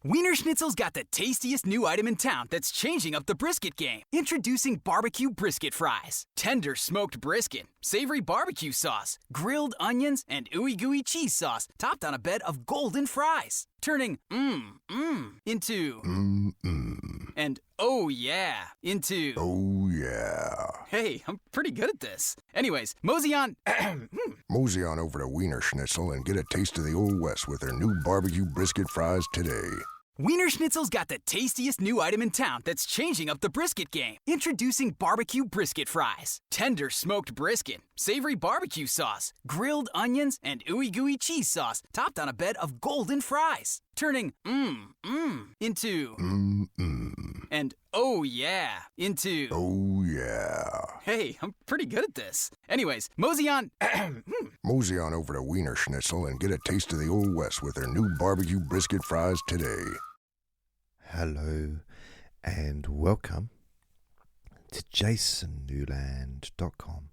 Wiener Schnitzel's got the tastiest new item in town that's changing up the brisket game. Introducing barbecue brisket fries. Tender smoked brisket, savory barbecue sauce, grilled onions, and ooey gooey cheese sauce topped on a bed of golden fries. Turning into and oh yeah into oh yeah. Hey, I'm pretty good at this. Anyways, mosey on Mosey on over to Wiener Schnitzel and get a taste of the Old West with their new barbecue brisket fries today. Wiener Schnitzel's got the tastiest new item in town that's changing up the brisket game. Introducing barbecue brisket fries. Tender smoked brisket, savory barbecue sauce, grilled onions, and ooey gooey cheese sauce topped on a bed of golden fries. Turning into and oh yeah into oh yeah. Hey, I'm pretty good at this. Anyways, mosey on Mosey on over to Wiener Schnitzel and get a taste of the Old West with their new barbecue brisket fries today. Hello and welcome to jasonnewland.com.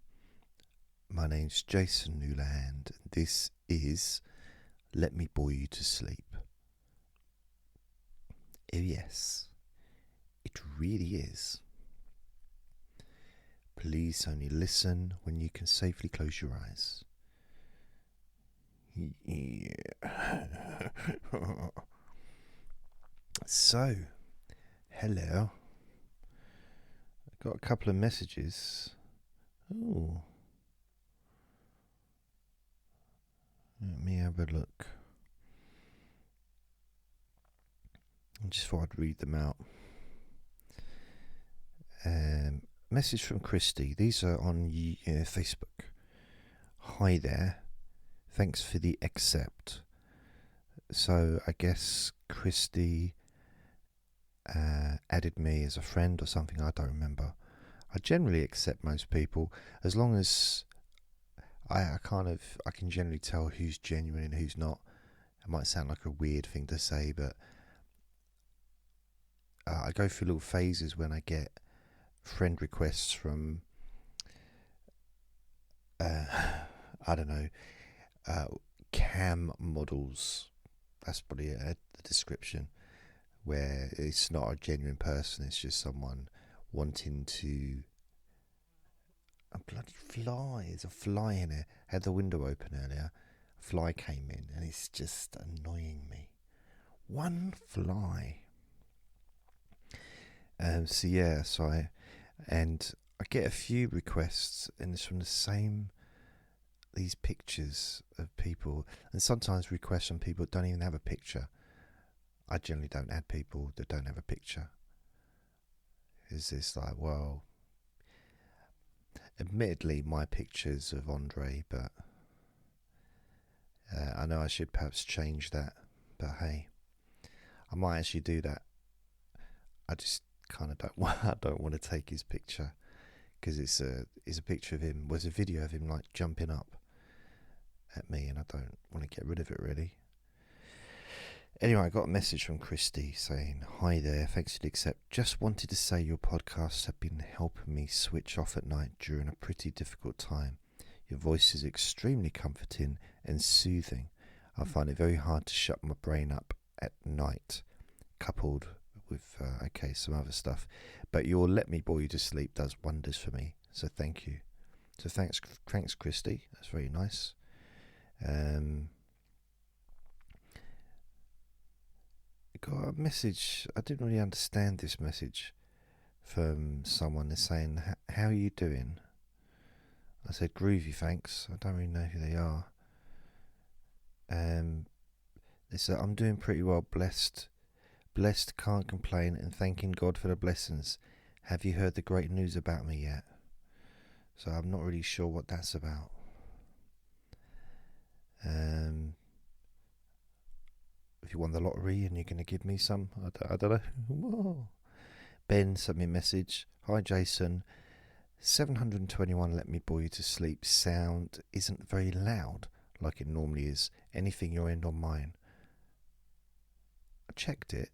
My name's Jason Newland. This is Let Me Bore You to Sleep. Oh yes, it really is. Please only listen when you can safely close your eyes. Yeah. So, hello. I got a couple of messages. Oh. Let me have a look. I just thought I'd read them out. Message from Christy. These are on Facebook. Hi there. Thanks for the accept. So I guess Christy added me as a friend or something. I don't remember. I generally accept most people as long as I can generally tell who's genuine and who's not. It might sound like a weird thing to say, but I go through little phases when I get friend requests from I don't know, cam models. That's probably the description, where it's not a genuine person, it's just someone wanting to... A bloody fly, there's a fly in here. I had the window open earlier, a fly came in and it's just annoying me. One fly. I get a few requests and it's from the same, these pictures of people, and sometimes requests from people that don't even have a picture. I generally don't add people that don't have a picture. Is this like, well, admittedly my pictures of Andre, but I know I should perhaps change that, but hey, I might actually do that. I just kind of don't want to take his picture, because it's a picture of him, was a video of him like jumping up at me, and I don't want to get rid of it really. Anyway, I got a message from Christy saying, hi there, thanks for the accept. Just wanted to say your podcasts have been helping me switch off at night during a pretty difficult time. Your voice is extremely comforting and soothing. I find it very hard to shut my brain up at night, coupled with some other stuff, but your Let Me Bore You to Sleep does wonders for me, so thank you. So thanks Christy, that's very nice. I got a message, I didn't really understand this message, from someone. They're saying, how are you doing? I said, groovy, thanks. I don't really know who they are. They said, I'm doing pretty well, blessed, can't complain, and thanking God for the blessings. Have you heard the great news about me yet? So I'm not really sure what that's about. If you won the lottery and you're going to give me some, I don't know. Whoa. Ben sent me a message. Hi Jason, 721 Let Me Bore You to Sleep sound isn't very loud like it normally is. Anything your end or mine? I checked it,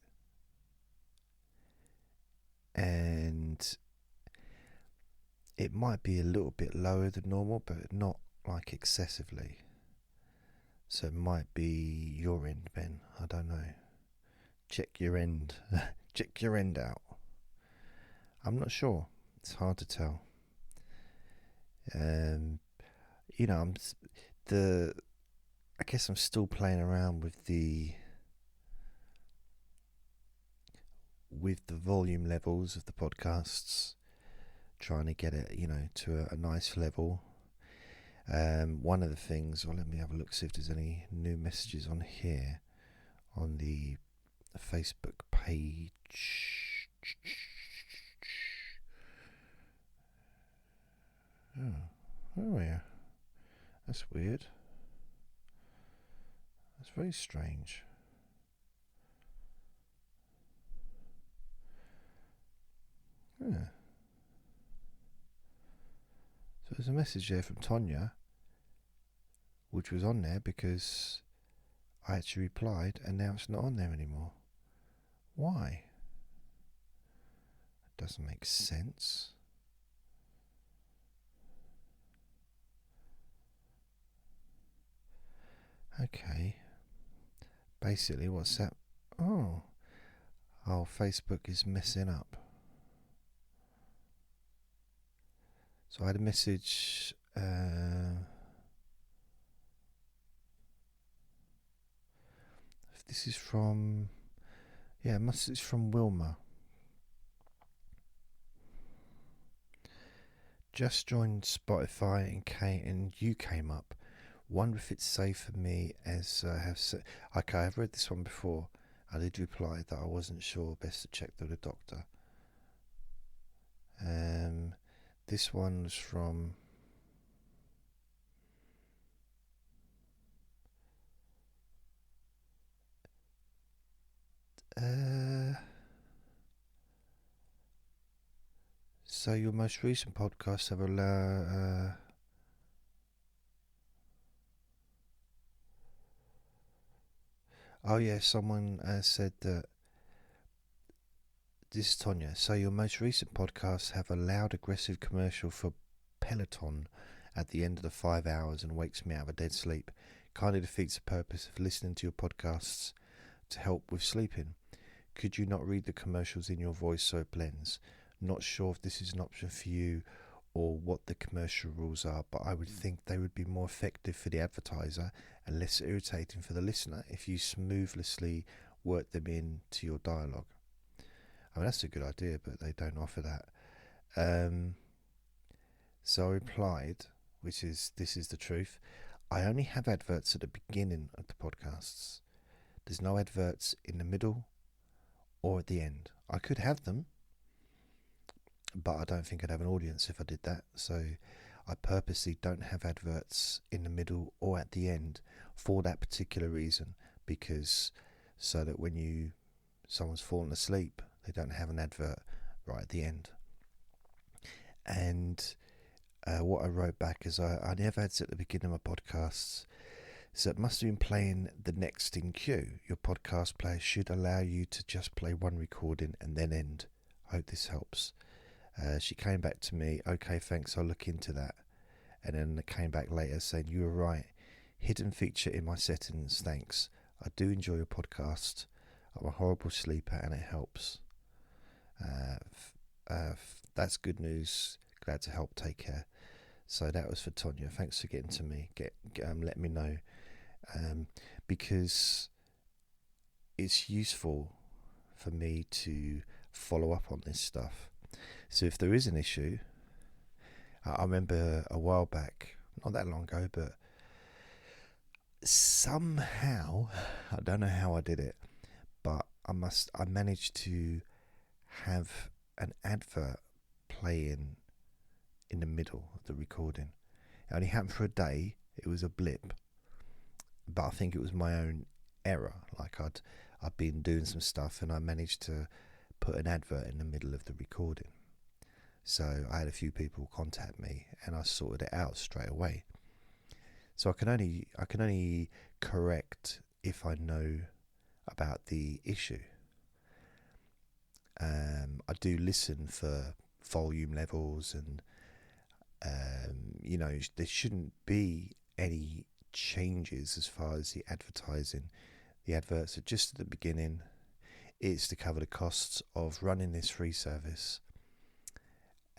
and it might be a little bit lower than normal, but not like excessively. So it might be your end, Ben. I don't know. check your end. Check your end out. I'm not sure. It's hard to tell. You know, I guess I'm still playing around with the volume levels of the podcasts, trying to get it, you know, to a nice level. One of the things, let me have a look, see if there's any new messages on here, on the Facebook page. Oh yeah, that's weird. That's very strange. Yeah. So there's a message there from Tonya, which was on there because I actually replied, and now it's not on there anymore. Why? It doesn't make sense. Okay. Basically, what's that? Oh, Facebook is messing up. So I had a message. This is from, it's from Wilma. Just joined Spotify and you came up. Wonder if it's safe for me as I have said. Okay, I've read this one before. I did reply that I wasn't sure. Best to check with a doctor. This one was from. So your most recent podcast have allowed. Oh yeah, someone said that. This is Tonya. So your most recent podcasts have a loud, aggressive commercial for Peloton at the end of the 5 hours and wakes me out of a dead sleep. Kind of defeats the purpose of listening to your podcasts to help with sleeping. Could you not read the commercials in your voice so it blends? Not sure if this is an option for you or what the commercial rules are, but I would think they would be more effective for the advertiser and less irritating for the listener if you smoothly work them into your dialogue. I mean, that's a good idea, but they don't offer that. So I replied, this is the truth. I only have adverts at the beginning of the podcasts. There's no adverts in the middle or at the end. I could have them, but I don't think I'd have an audience if I did that. So I purposely don't have adverts in the middle or at the end for that particular reason, because so that when someone's fallen asleep, they don't have an advert right at the end. And what I wrote back is I never had at the beginning of my podcasts, so it must have been playing the next in queue. Your podcast player should allow you to just play one recording and then end. I hope this helps. She came back to me, okay, thanks, I'll look into that. And then came back later saying, you were right, hidden feature in my settings, thanks. I do enjoy your podcast. I'm a horrible sleeper and it helps. That's good news. Glad to help. Take care. So that was for Tonya. Thanks for getting to me. Let me know, because it's useful for me to follow up on this stuff. So if there is an issue, I remember a while back, not that long ago, but somehow, I don't know how I did it, but I managed to have an advert playing in the middle of the recording. It only happened for a day. It was a blip, but I think it was my own error. Like I'd been doing some stuff and I managed to put an advert in the middle of the recording. So I had a few people contact me and I sorted it out straight away. So I can only correct if I know about the issue. I do listen for volume levels and there shouldn't be any changes as far as the advertising. The adverts are just at the beginning. it's to cover the costs of running this free service,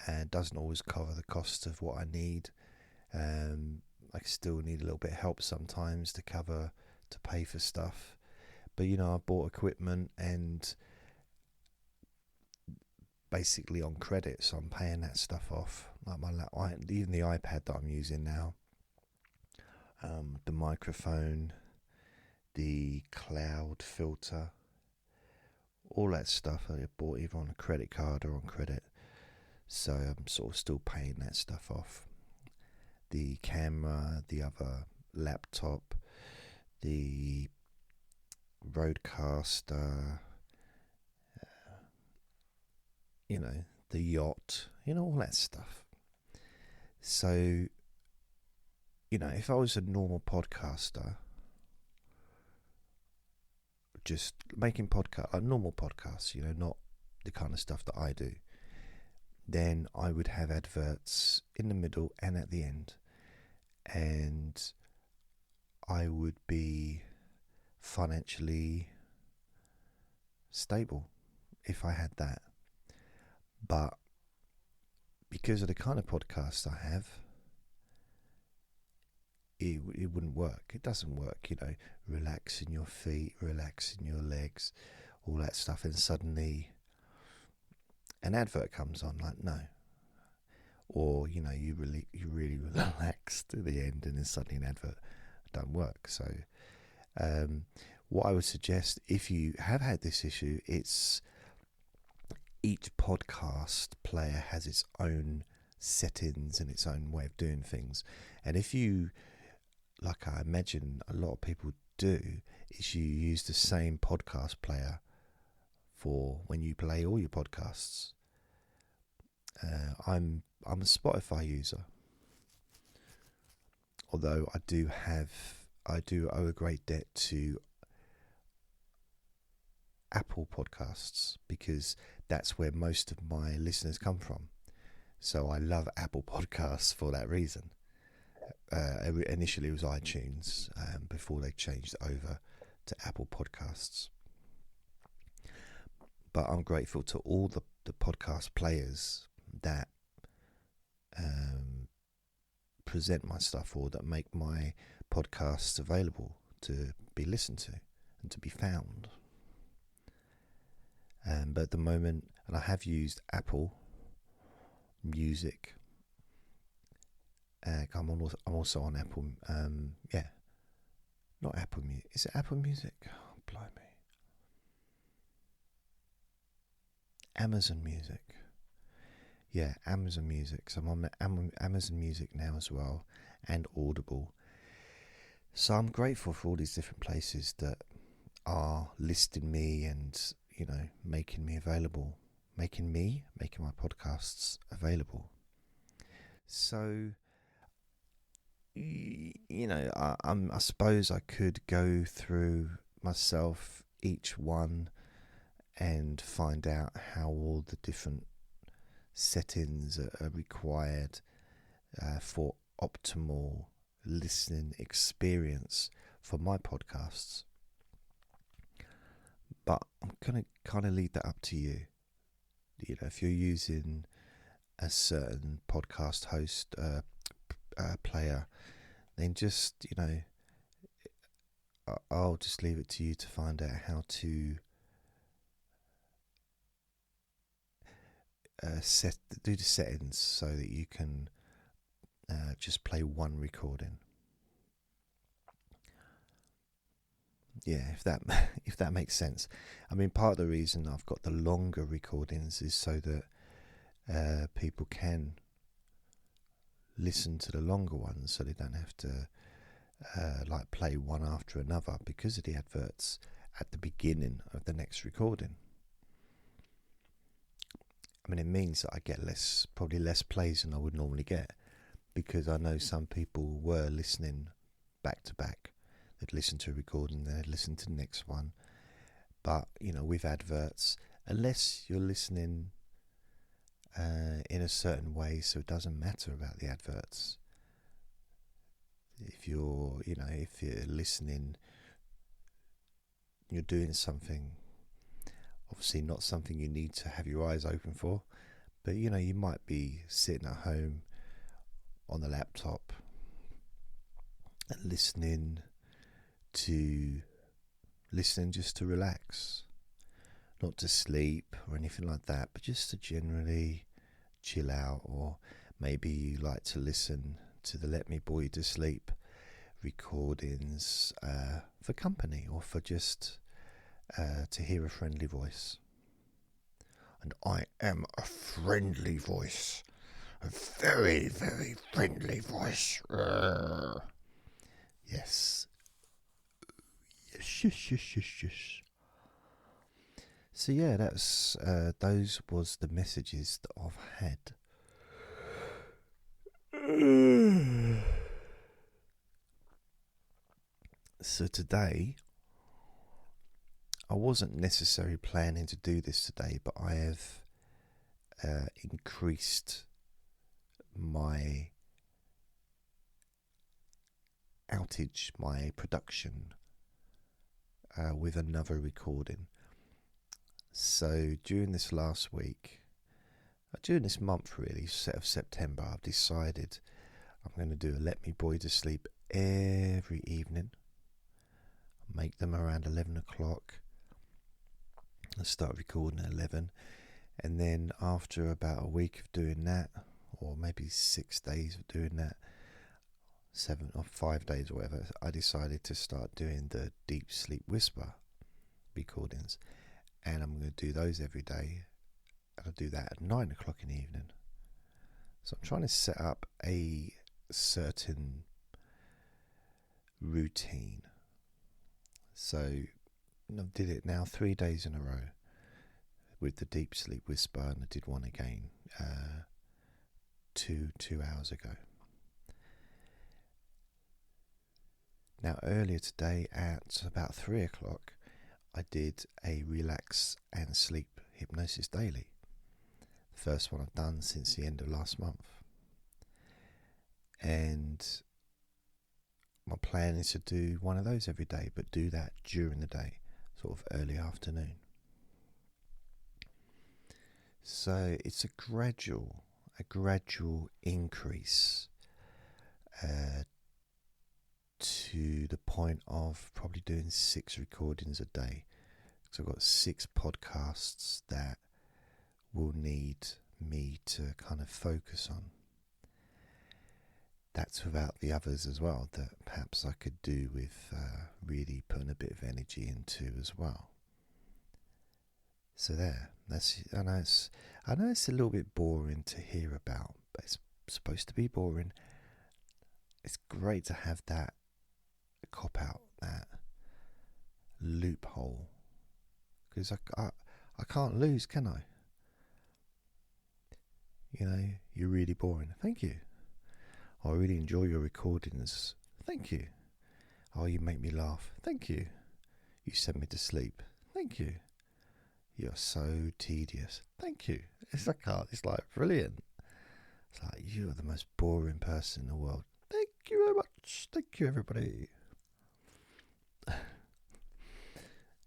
and doesn't always cover the cost of what I need. I still need a little bit of help sometimes to pay for stuff. But I bought equipment and basically on credit, so I'm paying that stuff off. Like even the iPad that I'm using now, the microphone, the cloud filter, all that stuff I bought either on a credit card or on credit. So I'm sort of still paying that stuff off. The camera, the other laptop, the Roadcaster, the yacht, all that stuff. So, if I was a normal podcaster, just making normal podcasts, not the kind of stuff that I do, then I would have adverts in the middle and at the end, and I would be financially stable if I had that. But because of the kind of podcast I have, it wouldn't work. It doesn't work, relaxing your feet, relaxing your legs, all that stuff, and suddenly an advert comes on, like, no. Or, you really relax to the end, and then suddenly an advert don't work. So what I would suggest, if you have had this issue, it's each podcast player has its own settings and its own way of doing things. And if you, like I imagine a lot of people do, is you use the same podcast player for when you play all your podcasts. I'm a Spotify user, although I do owe a great debt to Apple Podcasts, because that's where most of my listeners come from. So I love Apple Podcasts for that reason. Initially it was iTunes, before they changed over to Apple Podcasts. But I'm grateful to all the podcast players that present my stuff, or that make my podcasts available to be listened to and to be found. But at the moment, and I have used Apple Music. I'm also on Apple. Not Apple Music. Is it Apple Music? Oh, blimey. Amazon Music. Yeah, Amazon Music. So I'm on Amazon Music now as well, and Audible. So I'm grateful for all these different places that are listing me and, making me available, making my podcasts available. So, I suppose I could go through myself, each one, and find out how all the different settings are required for optimal listening experience for my podcasts. But I'm going to kind of leave that up to you. If you're using a certain podcast host player, then just, I'll just leave it to you to find out how to do the settings so that you can just play one recording. Yeah, if that makes sense. I mean, part of the reason I've got the longer recordings is so that people can listen to the longer ones, so they don't have to play one after another because of the adverts at the beginning of the next recording. I mean, it means that I get probably less plays than I would normally get, because I know some people were listening back to back. They'd listen to a recording, they'd listen to the next one. But, with adverts, unless you're listening in a certain way, so it doesn't matter about the adverts. If you're listening, you're doing something obviously not something you need to have your eyes open for, but you know, you might be sitting at home on the laptop and listening just to relax, not to sleep or anything like that, but just to generally chill out. Or maybe you like to listen to the Let Me Bore You to Sleep recordings for company, or for just to hear a friendly voice. And I am a friendly voice, a very, very friendly voice. Yes. Yes. So yeah, that's those was the messages that I've had. So today, I wasn't necessarily planning to do this today, but I have increased my outage, my production, with another recording. So during this last week, during this month really, of September, I've decided I'm going to do a Let Me Bore You to Sleep every evening. Make them around 11 o'clock. I start recording at 11, and then after about a week of doing that, or maybe 6 days of doing that, 7 or 5 days or whatever, I decided to start doing the Deep Sleep Whisper recordings, and I'm going to do those every day, and I'll do that at 9 o'clock in the evening. So I'm trying to set up a certain routine. So I did it now 3 days in a row with the Deep Sleep Whisper, and I did one again 2 hours ago. Now earlier today at about 3 o'clock, I did a Relax and Sleep Hypnosis Daily. The first one I've done since the end of last month. And my plan is to do one of those every day, but do that during the day, sort of early afternoon. So it's a gradual increase to the point of probably doing 6 recordings a day. So I've got 6 podcasts that will need me to kind of focus on. That's without the others as well that perhaps I could do with really putting a bit of energy into as well. So there, I know it's a little bit boring to hear about, but it's supposed to be boring. It's great to have that cop out, that loophole, because I can't lose, can I? You know, you're really boring. Thank you. I really enjoy your recordings. Thank you. Oh, you make me laugh. Thank you. You send me to sleep. Thank you. You're so tedious. Thank you. It's like brilliant. It's like, you are the most boring person in the world. Thank you very much. Thank you, everybody.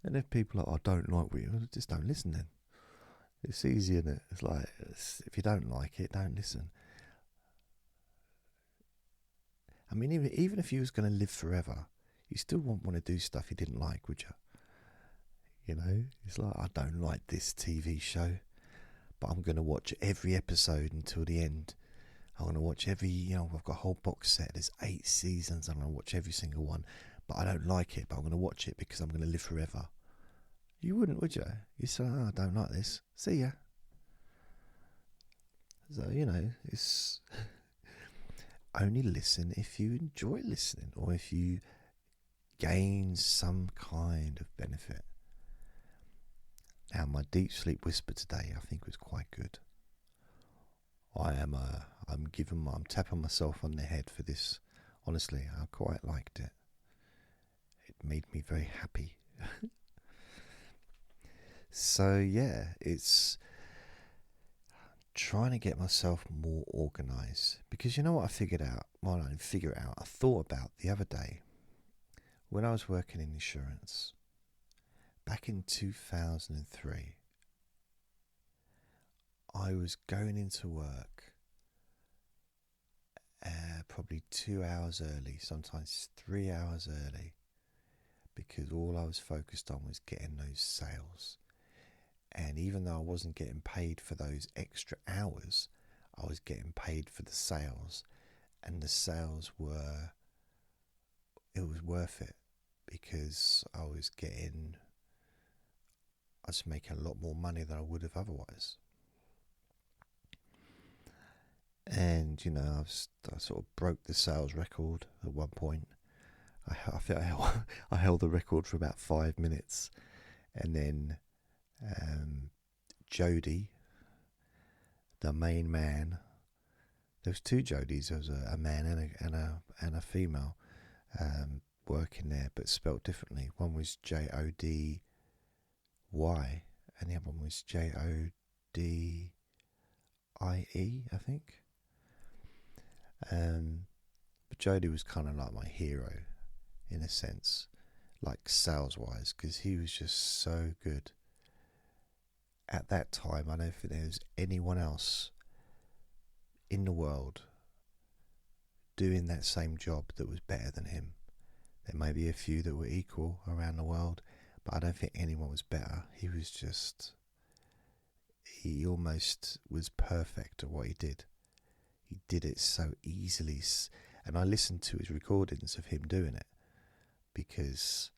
And if people are like, I don't like what you, just don't listen then. It's easy, isn't it? It's like, if you don't like it, don't listen. I mean, even if you was going to live forever, you still wouldn't want to do stuff you didn't like, would you? You know, it's like, I don't like this TV show, but I'm going to watch every episode until the end. I'm going to watch I've got a whole box set. There's 8 seasons. I'm going to watch every single one, but I don't like it, but I'm going to watch it because I'm going to live forever. You wouldn't, would you? You say, I don't like this. See ya. So, you know, it's only listen if you enjoy listening, or if you gain some kind of benefit. Now, my Deep Sleep Whisper today, I think, was quite good. I'm tapping myself on the head for this. Honestly, I quite liked it. It made me very happy. So yeah, it's trying to get myself more organised, because you know what I figured out? Well, I didn't figure it out. I thought about the other day when I was working in insurance back in 2003. I was going into work probably 2 hours early, sometimes 3 hours early, because all I was focused on was getting those sales. And even though I wasn't getting paid for those extra hours, I was getting paid for the sales, and the sales it was worth it, because I was making a lot more money than I would have otherwise. And I sort of broke the sales record at one point. I think I held the record for about 5 minutes, and then Jody, the main man. There was two Jodys. There was a man and a female working there, but spelt differently. One was Jody, and the other one was Jodie, I think. But Jody was kind of like my hero, in a sense, like sales-wise, because he was just so good. At that time, I don't think there was anyone else in the world doing that same job that was better than him. There may be a few that were equal around the world, but I don't think anyone was better. He almost was perfect at what he did. He did it so easily, and I listened to his recordings of him doing it, because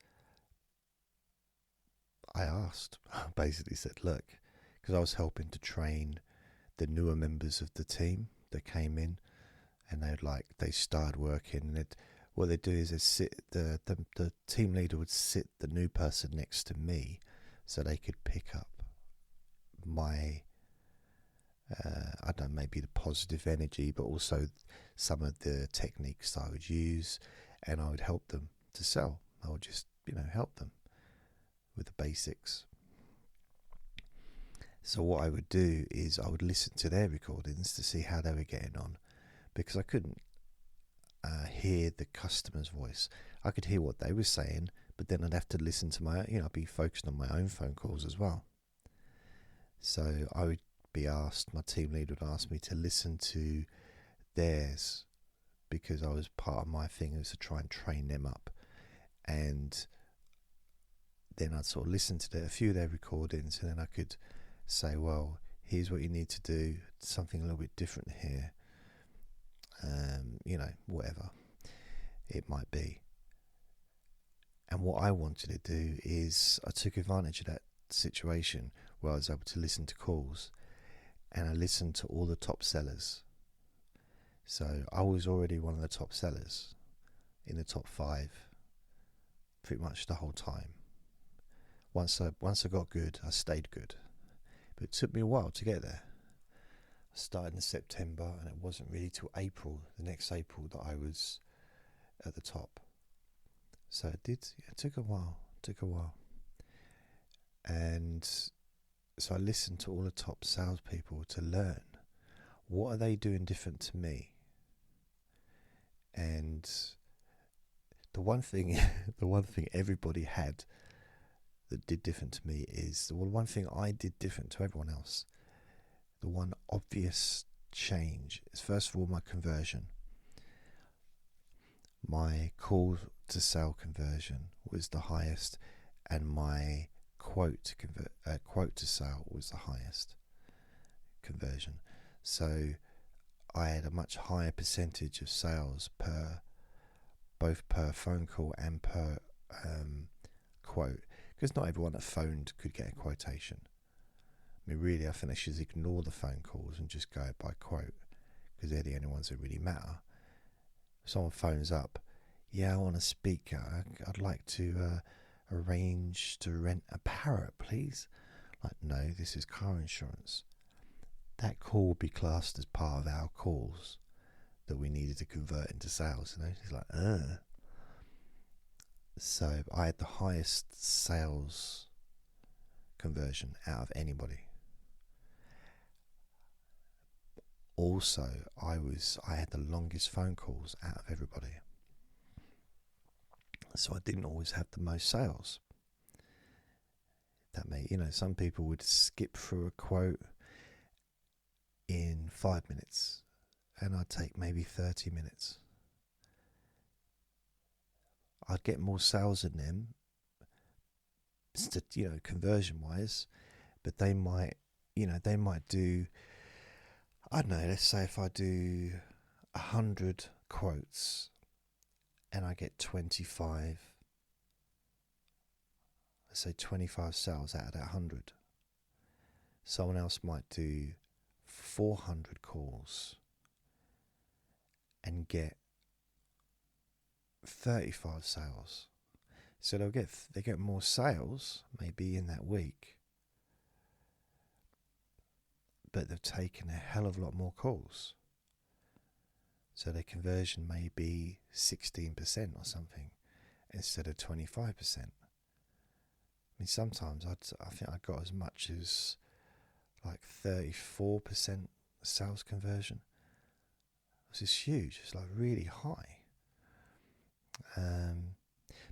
I asked, basically said, look, because I was helping to train the newer members of the team that came in, and they started working, and what they do is the team leader would sit the new person next to me, so they could pick up my I don't know, maybe the positive energy, but also some of the techniques that I would use, and I would help them to sell. I would just help them with the basics. So what I would do is I would listen to their recordings to see how they were getting on, because I couldn't hear the customer's voice. I could hear what they were saying, but then I'd have to listen to I'd be focused on my own phone calls as well. So I would be asked, my team leader would ask me to listen to theirs, because I was part of my thing was to try and train them up. And then I'd sort of listen to a few of their recordings, and then I could say, well, here's what you need to do, something a little bit different here, whatever it might be. And what I wanted to do is I took advantage of that situation where I was able to listen to calls, and I listened to all the top sellers. So I was already one of the top sellers, in the top 5 pretty much the whole time. Once I got good, I stayed good, but it took me a while to get there. I started in September, and it wasn't really till the next April, that I was at the top. So it took a while. And so I listened to all the top salespeople to learn, what are they doing different to me? And the one thing everybody had that did different to me is, one thing I did different to everyone else. The one obvious change is, first of all, my conversion. My call to sell conversion was the highest, and my quote to sell was the highest conversion. So I had a much higher percentage of sales both per phone call and per quote, because not everyone that phoned could get a quotation. I mean, really, I think they should ignore the phone calls and just go by quote, because they're the only ones that really matter. If someone phones up, yeah, I want a speaker, I'd like to arrange to rent a parrot, please. Like, no, this is car insurance. That call would be classed as part of our calls that we needed to convert into sales. It's like, So I had the highest sales conversion out of anybody. Also, I had the longest phone calls out of everybody. So I didn't always have the most sales. That may, some people would skip through a quote, in 5 minutes, and I'd take maybe 30 minutes. I'd get more sales than them, conversion wise, but they might do, I don't know, let's say if I do 100 quotes and I get 25, let's say 25 sales out of that 100. Someone else might do 400 calls and get 35 sales. So they get more sales maybe in that week, but they've taken a hell of a lot more calls. So their conversion may be 16% or something instead of 25%. I mean, sometimes I think I got as much as like 34% sales conversion. This is huge. It's like really high.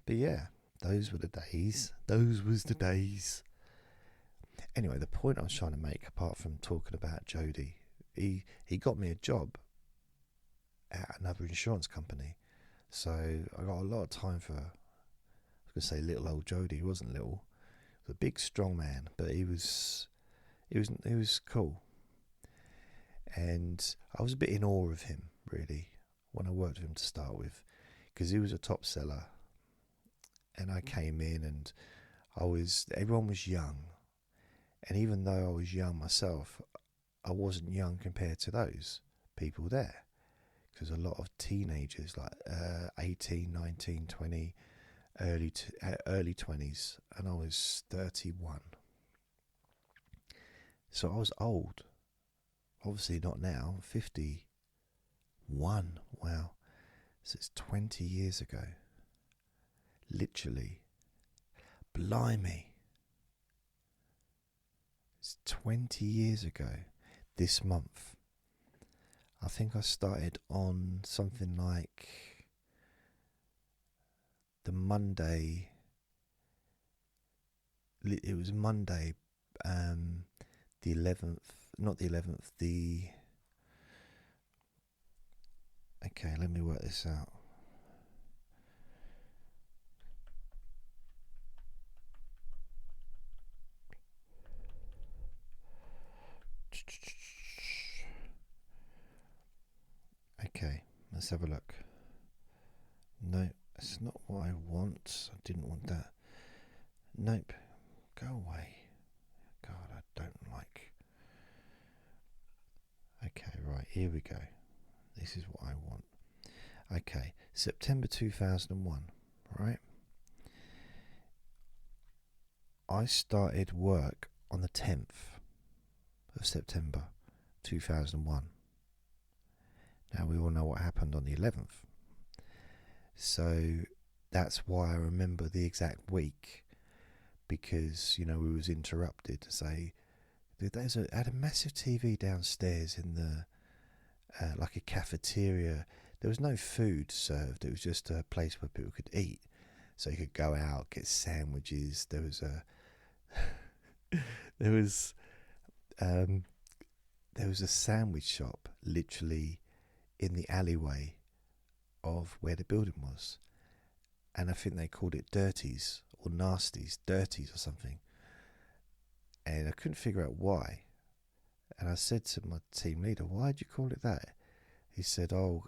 But yeah, those were the days. Those was the days. Anyway, the point I was trying to make, apart from talking about Jody, he got me a job at another insurance company. So I got a lot of time for, I was going to say little old Jody. He wasn't little. He was a big, strong man, but he was cool. And I was a bit in awe of him, really, when I worked with him to start with, because he was a top seller. And I came in and everyone was young. And even though I was young myself, I wasn't young compared to those people there. Because a lot of teenagers, like 18, 19, 20, early 20s, and I was 31. So I was old. Obviously not now, 51. Wow. So it's 20 years ago. Literally. Blimey. It's 20 years ago this month. I think I started on something like the Monday. It was Monday, the 11th, not the 11th, okay, let me work this out. Okay, let's have a look. No, that's not what I want. I didn't want that. Nope. Go away. God, I don't like. Okay, right, here we go. This is what I want. Okay, September 2001, right? I started work on the 10th of September 2001. Now we all know what happened on the 11th. So that's why I remember the exact week, because, we was interrupted to say, had a massive TV downstairs in the, like a cafeteria. There was no food served. It was just a place where people could eat. So you could go out, get sandwiches. There was a sandwich shop literally in the alleyway of where the building was, and I think they called it Dirties or Nasties, Dirties or something, and I couldn't figure out why. And I said to my team leader, "Why did you call it that?" He said, a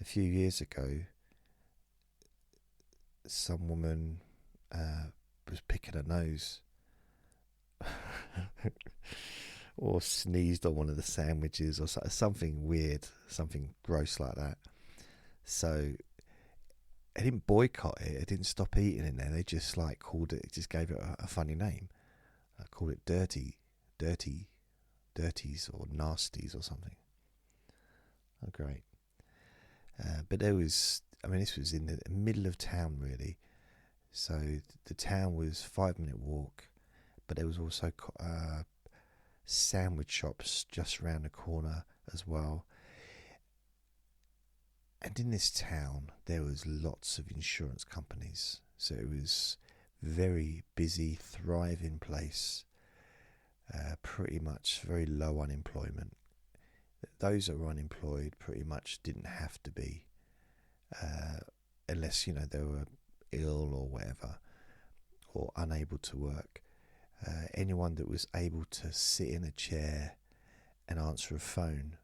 few years ago some woman was picking her nose or sneezed on one of the sandwiches or something weird, something gross like that. So I didn't boycott it. I didn't stop eating in there. They just called it, just gave it a funny name. I called it Dirties or Nasties or something. Oh, great. But this was in the middle of town, really. So the town was 5-minute walk, but there was also sandwich shops just around the corner as well. And in this town, there was lots of insurance companies. So it was very busy, thriving place. pretty much very low unemployment. Those that were unemployed pretty much didn't have to be, unless, they were ill or whatever, or unable to work. Anyone that was able to sit in a chair and answer a phone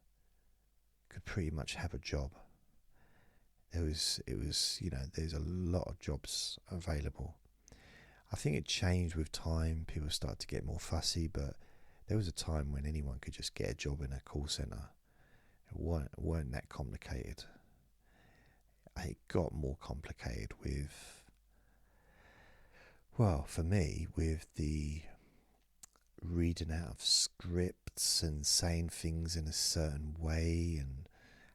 could pretty much have a job. There's a lot of jobs available. I think it changed with time. People started to get more fussy, but there was a time when anyone could just get a job in a call centre. It weren't that complicated. It got more complicated for me, with the reading out of scripts and saying things in a certain way and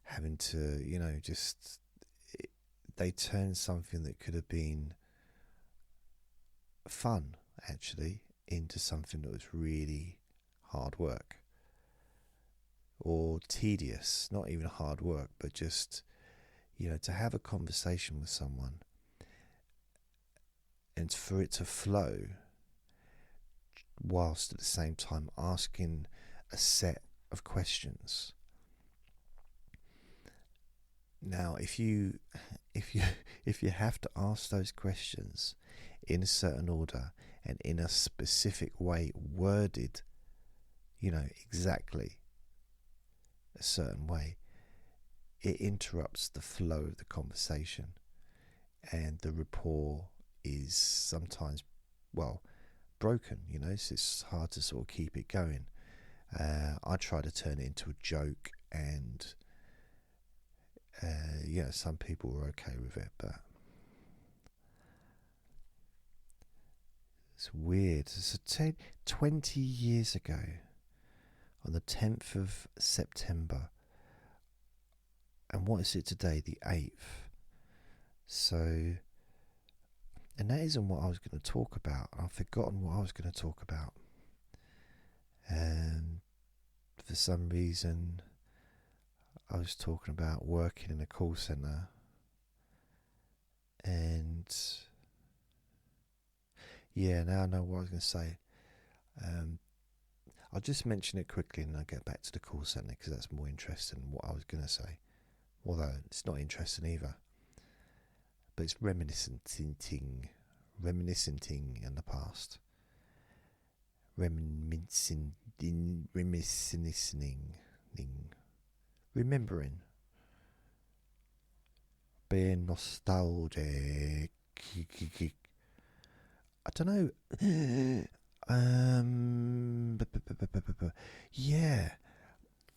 having to, they turned something that could have been fun, actually, into something that was really hard work. Or tedious, not even hard work, but just, to have a conversation with someone and for it to flow, whilst at the same time asking a set of questions. Now, if you have to ask those questions in a certain order and in a specific way, worded, exactly a certain way, it interrupts the flow of the conversation, and the rapport is sometimes, broken. So it's hard to sort of keep it going. I try to turn it into a joke, and some people were okay with it, but it's weird. It's 20 years ago, on the 10th of September, and what is it today? The 8th. So, and that isn't what I was going to talk about. I've forgotten what I was going to talk about, and for some reason I was talking about working in a call centre, and now I know what I was going to say. I'll just mention it quickly and I'll get back to the call centre, because that's more interesting than what I was going to say. Although it's not interesting either. But it's reminiscing in the past. Remembering. Being nostalgic. I don't know. Yeah.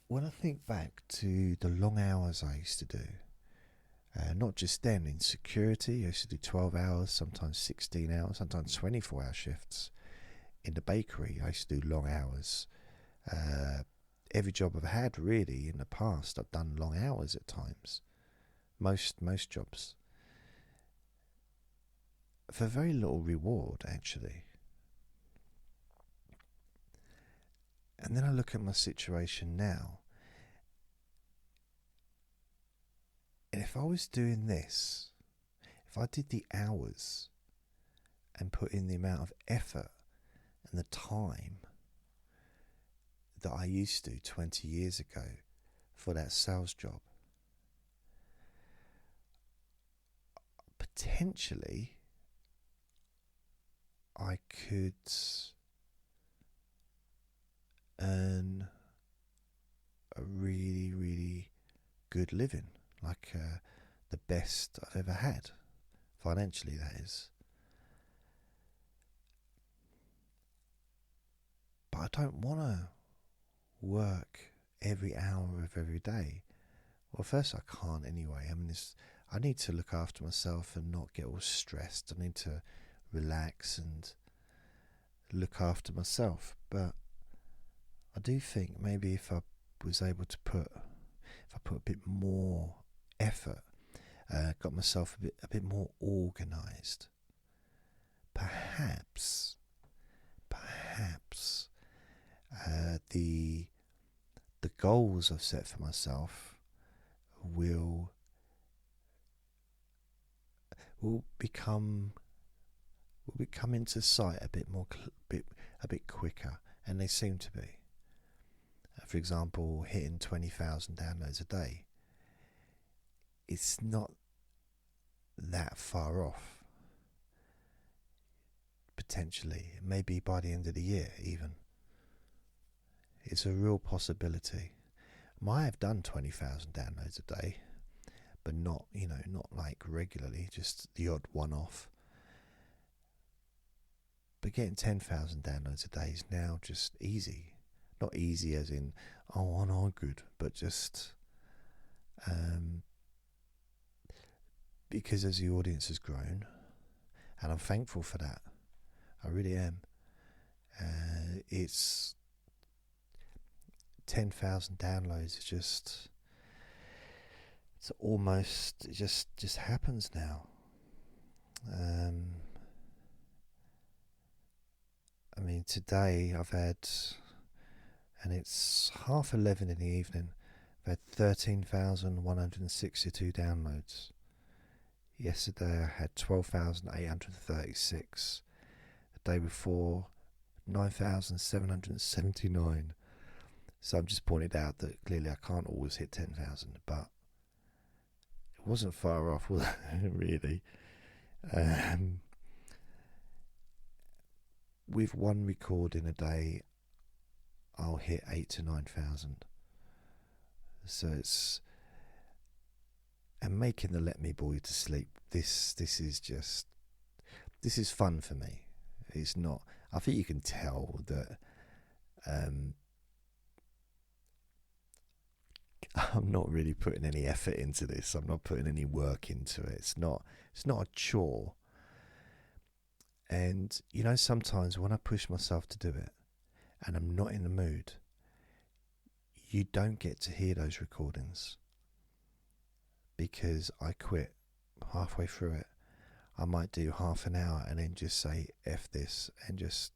When I think back to the long hours I used to do, not just then in security, I used to do 12 hours, sometimes 16 hours, sometimes 24-hour shifts. In the bakery, I used to do long hours. Every job I've had, really, in the past, I've done long hours at times. Most jobs. For very little reward, actually. And then I look at my situation now, and if I was doing this, if I did the hours and put in the amount of effort and the time that I used to 20 years ago for that sales job, potentially I could earn a really, really good living, like the best I've ever had, financially, that is. But I don't want to work every hour of every day. Well, first, I can't anyway. I mean, I need to look after myself and not get all stressed. I need to relax and look after myself. But I do think maybe if I was able to put a bit more effort, got myself a bit more organised, perhaps the goals I've set for myself will become into sight a bit quicker and they seem to be. For example, hitting 20,000 downloads a day. It's not that far off. Potentially, maybe by the end of the year even. It's a real possibility. I have done 20,000 downloads a day, but not like regularly, just the odd one-off. But getting 10,000 downloads a day is now just easy. Not easy as in, oh, no, good, but just because as the audience has grown, and I'm thankful for that. I really am. It's 10,000 downloads. It just happens now. I mean, today I've had, and it's 11:30 in the evening, I've had 13,162 downloads. Yesterday I had 12,836. The day before, 9,779. So I've just pointed out that clearly I can't always hit 10,000, but it wasn't far off, was it, really? With one recording a day, I'll hit 8,000 to 9,000. So it's, and making the Let Me Bore You to Sleep, this is fun for me. It's not, I think you can tell that I'm not really putting any effort into this. I'm not putting any work into it. It's not a chore. And sometimes when I push myself to do it and I'm not in the mood, you don't get to hear those recordings because I quit halfway through it. I might do half an hour and then just say F this and just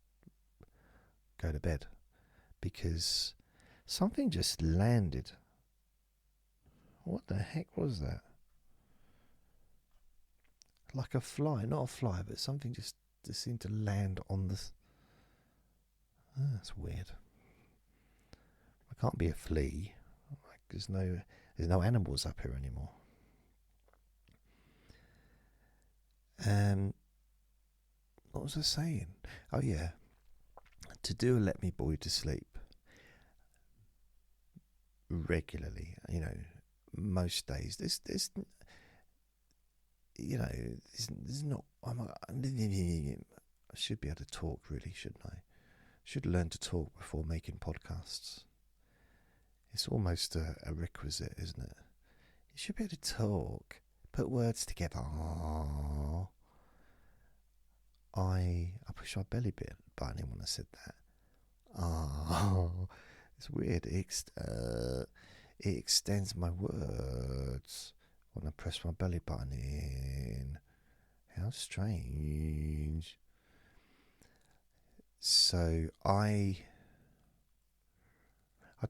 go to bed because something just landed. What the heck was that? Like a fly, not a fly, but something just seemed to land on the... Oh, that's weird. It can't be a flea. Like there's no animals up here anymore. What was I saying? Oh yeah, to do a Let Me Bore You to Sleep regularly, most days. There's not. I should be able to talk, really, shouldn't I? Should learn to talk before making podcasts. It's almost a requisite, isn't it? You should be able to talk, put words together. Aww. I pushed my belly button in when I said that. Oh, it's weird. It extends my words when I press my belly button in. How strange. So I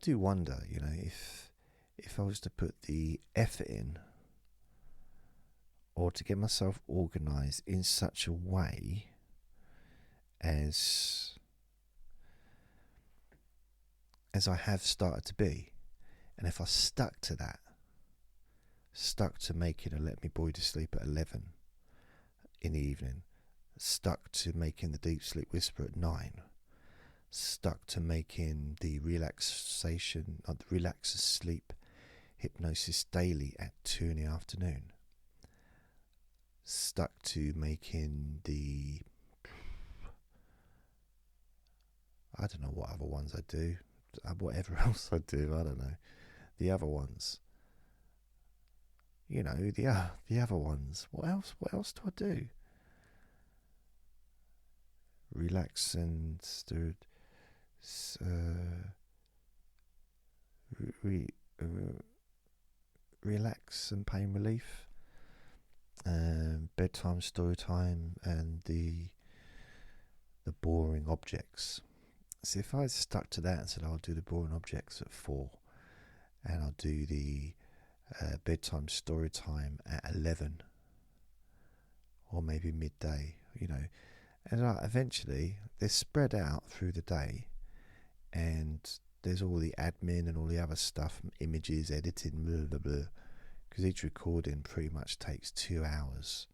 do wonder, if I was to put the effort in, or to get myself organised in such a way as I have started to be, and if I stuck to that, stuck to making a Let Me Bore You to Sleep at 11 in the evening, stuck to making the Deep Sleep Whisper at 9, stuck to making the Relax Sleep Hypnosis Daily at 2 in the afternoon, stuck to making the... I don't know what other ones I do. Whatever else I do, I don't know. The other ones. The other ones. What else do I do? Relax and relax and pain relief. Bedtime, story time, and the boring objects. So if I stuck to that and said I'll do the boring objects at 4, and I'll do the bedtime story time at 11, or maybe midday, and eventually they're spread out through the day, and there's all the admin and all the other stuff, images, editing, blah, blah, blah. Because each recording pretty much takes 2 hours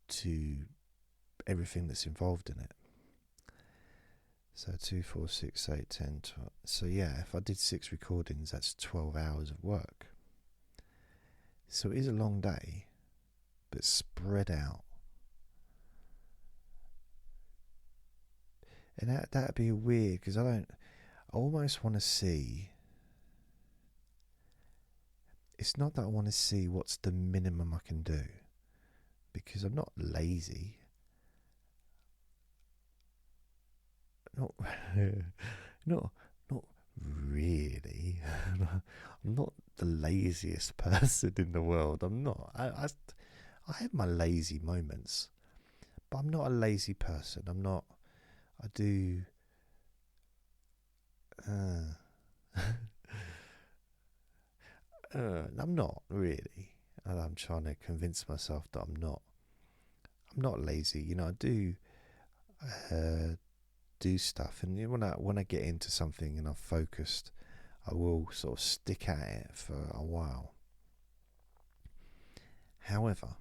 to everything that's involved in it. So 2, 4, 6, 8, 10, 12. So yeah, if I did 6 recordings, that's 12 hours of work. So it is a long day, but spread out. And that'd be weird, because I almost want to see. It's not that I want to see what's the minimum I can do, because I'm not lazy. Not really. I'm not the laziest person in the world. I'm not. I have my lazy moments, but I'm not a lazy person. I'm not. I do. I'm not really. And I'm trying to convince myself that I'm not. I'm not lazy. You know, I do stuff, and when I get into something and I'm focused, I will sort of stick at it for a while. However,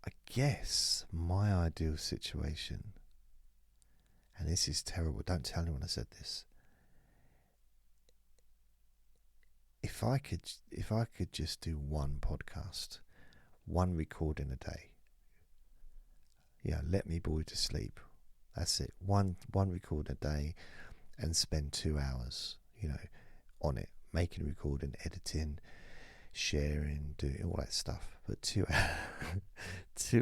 I guess my ideal situation, and this is terrible, don't tell anyone I said this, if I could just do one podcast, one recording a day, yeah, let me bore you to sleep. That's it. One record a day, and spend 2 hours, you know, on it, making, recording, editing, sharing, doing all that stuff. But 2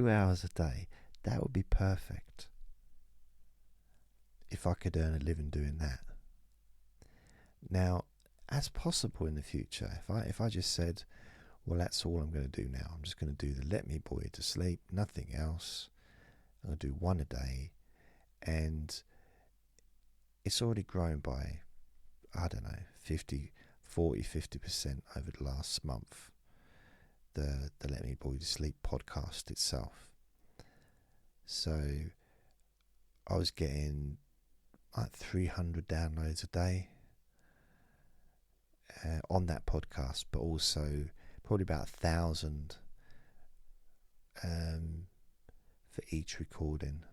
hours a day, that would be perfect. If I could earn a living doing that. Now, as possible in the future, if I just said, well, that's all I'm going to do now. I'm just going to do the let me bore you to sleep, nothing else. I'm going to do one a day, and it's already grown by, I don't know, 50% over the last month, the Let Me Bore You to Sleep podcast itself. So I was getting like 300 downloads a day on that podcast, but also probably about 1,000 for each recording,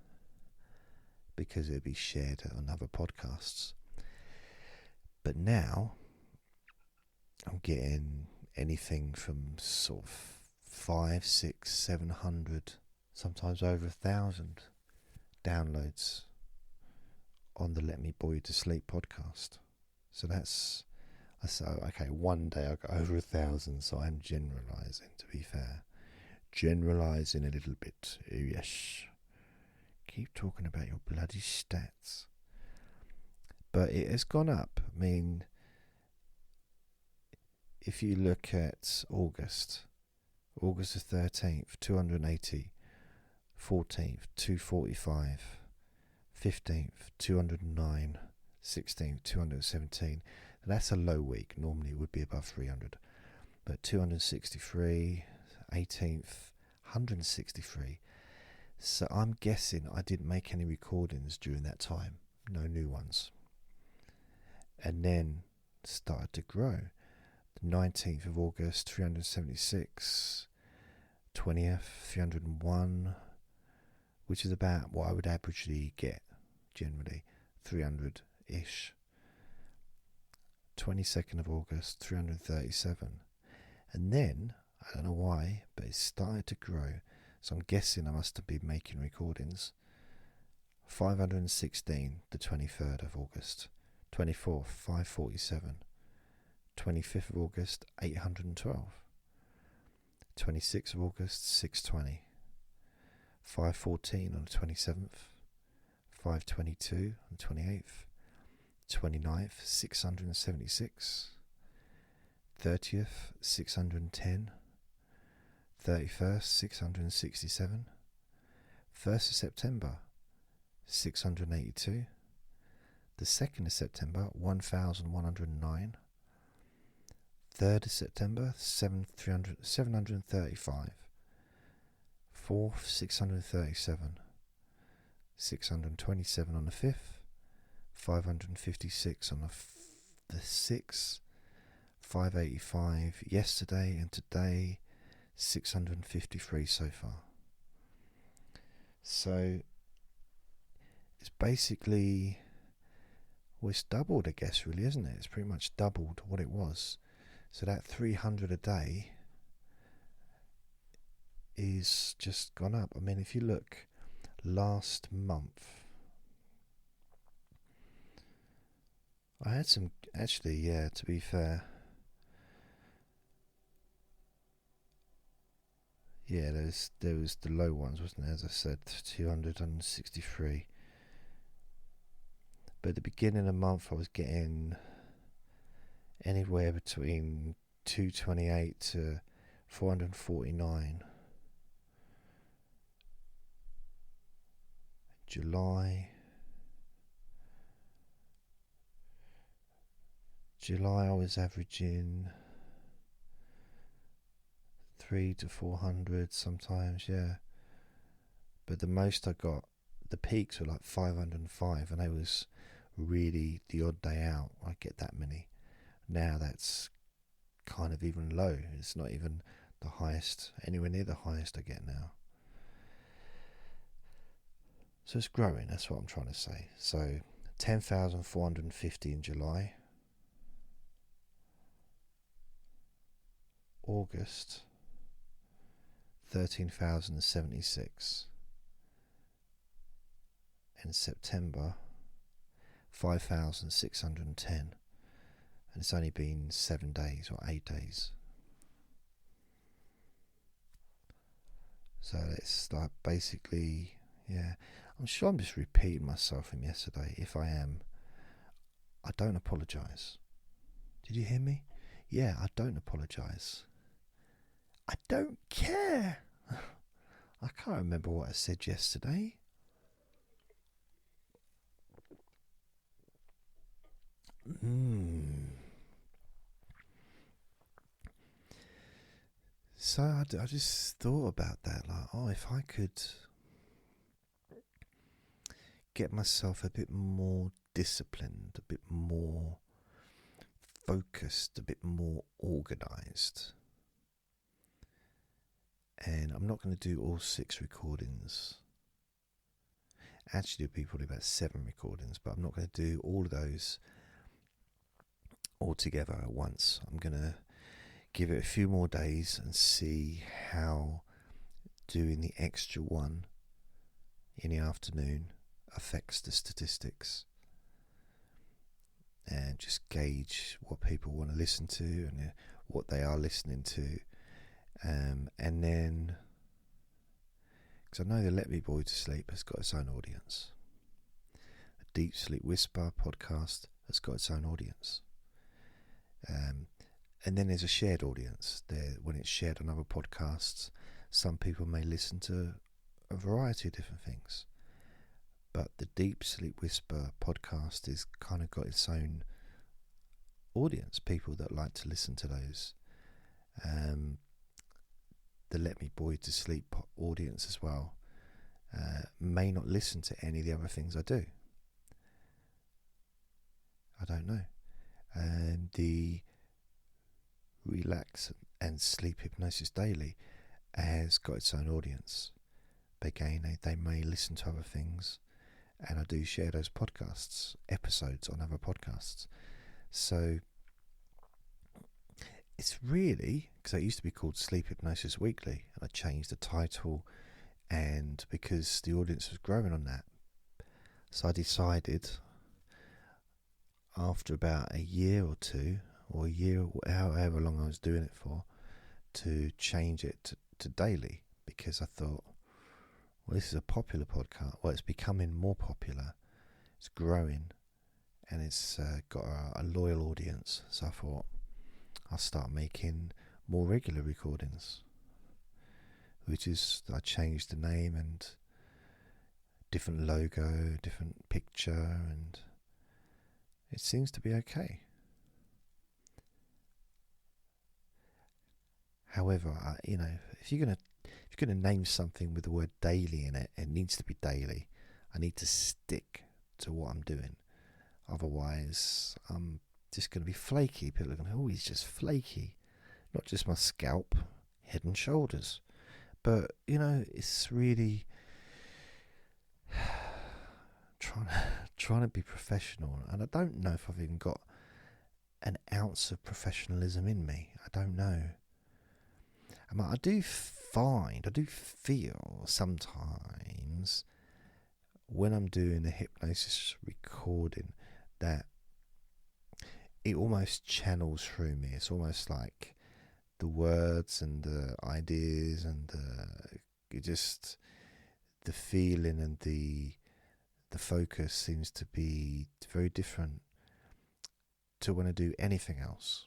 because it would be shared on other podcasts. But now I'm getting anything from sort of 500, 600, 700, sometimes over 1,000 downloads on the Let Me Bore You to Sleep podcast. So okay, one day I got over 1,000, so I'm generalising, to be fair. Generalising a little bit, yes. Keep talking about your bloody stats. But it has gone up. I mean, if you look at August the 13th, 280, 14th, 245, 15th, 209, 16th, 217. That's a low week. Normally it would be above 300. But 263, 18th, 163. So I'm guessing I didn't make any recordings during that time. No new ones. And then started to grow. The 19th of August, 376. 20th, 301. Which is about what I would averagely get, generally. 300-ish. 22nd of August, 337. And then, I don't know why, but it started to grow. So I'm guessing I must have been making recordings. 516, the 23rd of August. 24th, 547. 25th of August, 812. 26th of August, 620. 514 on the 27th. 522 on the 28th. 29th, 676. 30th, 610. 31st, 667. 1st of September, 682. The 2nd of September, 1,109. 3rd of September, 735. 4th, 637. 627 on the 5th. 556 on the 6th. 585 yesterday, and today 653 so far. So it's basically, well, it's doubled, I guess, really, isn't it? It's pretty much doubled what it was. So that 300 a day is just gone up. I mean, if you look last month, I had some, actually, yeah, to be fair, yeah, there was the low ones, wasn't there? As I said, 263. But at the beginning of the month, I was getting anywhere between 228 to 449. July I was averaging 300 to 400 sometimes, yeah. But the most I got, the peaks were like 505, and they was really the odd day out I get that many. Now that's kind of even low. It's not even the highest, anywhere near the highest I get now. So it's growing, that's what I'm trying to say. So 10,450 in July. August, 13,076. In September, 5,610. And it's only been 7 days or 8 days. So it's like basically, yeah, I'm sure I'm just repeating myself from yesterday. If I am, I don't apologise. Did you hear me? Yeah, I don't apologise. I don't care. I can't remember what I said yesterday. So I just thought about that, like, oh, if I could get myself a bit more disciplined, a bit more focused, a bit more organised. And I'm not going to do all 6 recordings. Actually, it'll be probably about 7 recordings, but I'm not going to do all of those all together at once. I'm going to give it a few more days and see how doing the extra one in the afternoon affects the statistics, and just gauge what people want to listen to and what they are listening to. And then, because I know the Let Me Boy to Sleep has got its own audience. A Deep Sleep Whisper podcast has got its own audience. And then there's a shared audience there. When it's shared on other podcasts, some people may listen to a variety of different things. But the Deep Sleep Whisper podcast is kind of got its own audience, people that like to listen to those. The Let Me Boy to Sleep audience as well may not listen to any of the other things I do. I don't know. The Relax and Sleep Hypnosis Daily has got its own audience. But again, they may listen to other things, and I do share those podcasts, episodes on other podcasts. So it's really, because it used to be called Sleep Hypnosis Weekly, and I changed the title, and because the audience was growing on that, so I decided after about a year or two, or a year, however long I was doing it for, to change it to daily, because I thought, well, this is a popular podcast. Well, it's becoming more popular. It's growing, and it's got a loyal audience. So I thought I'll start making more regular recordings, which is, I changed the name and different logo, different picture, and it seems to be okay. However, if you're if you're going to name something with the word daily in it, it needs to be daily. I need to stick to what I'm doing. Otherwise, I'm just going to be flaky. People are going to go, oh, he's just flaky. Not just my scalp, head and shoulders. But, you know, it's really trying to be professional. And I don't know if I've even got an ounce of professionalism in me. I don't know. I do feel sometimes when I'm doing a hypnosis recording that it almost channels through me. It's almost like the words and the ideas and the feeling and the focus seems to be very different to when I do anything else.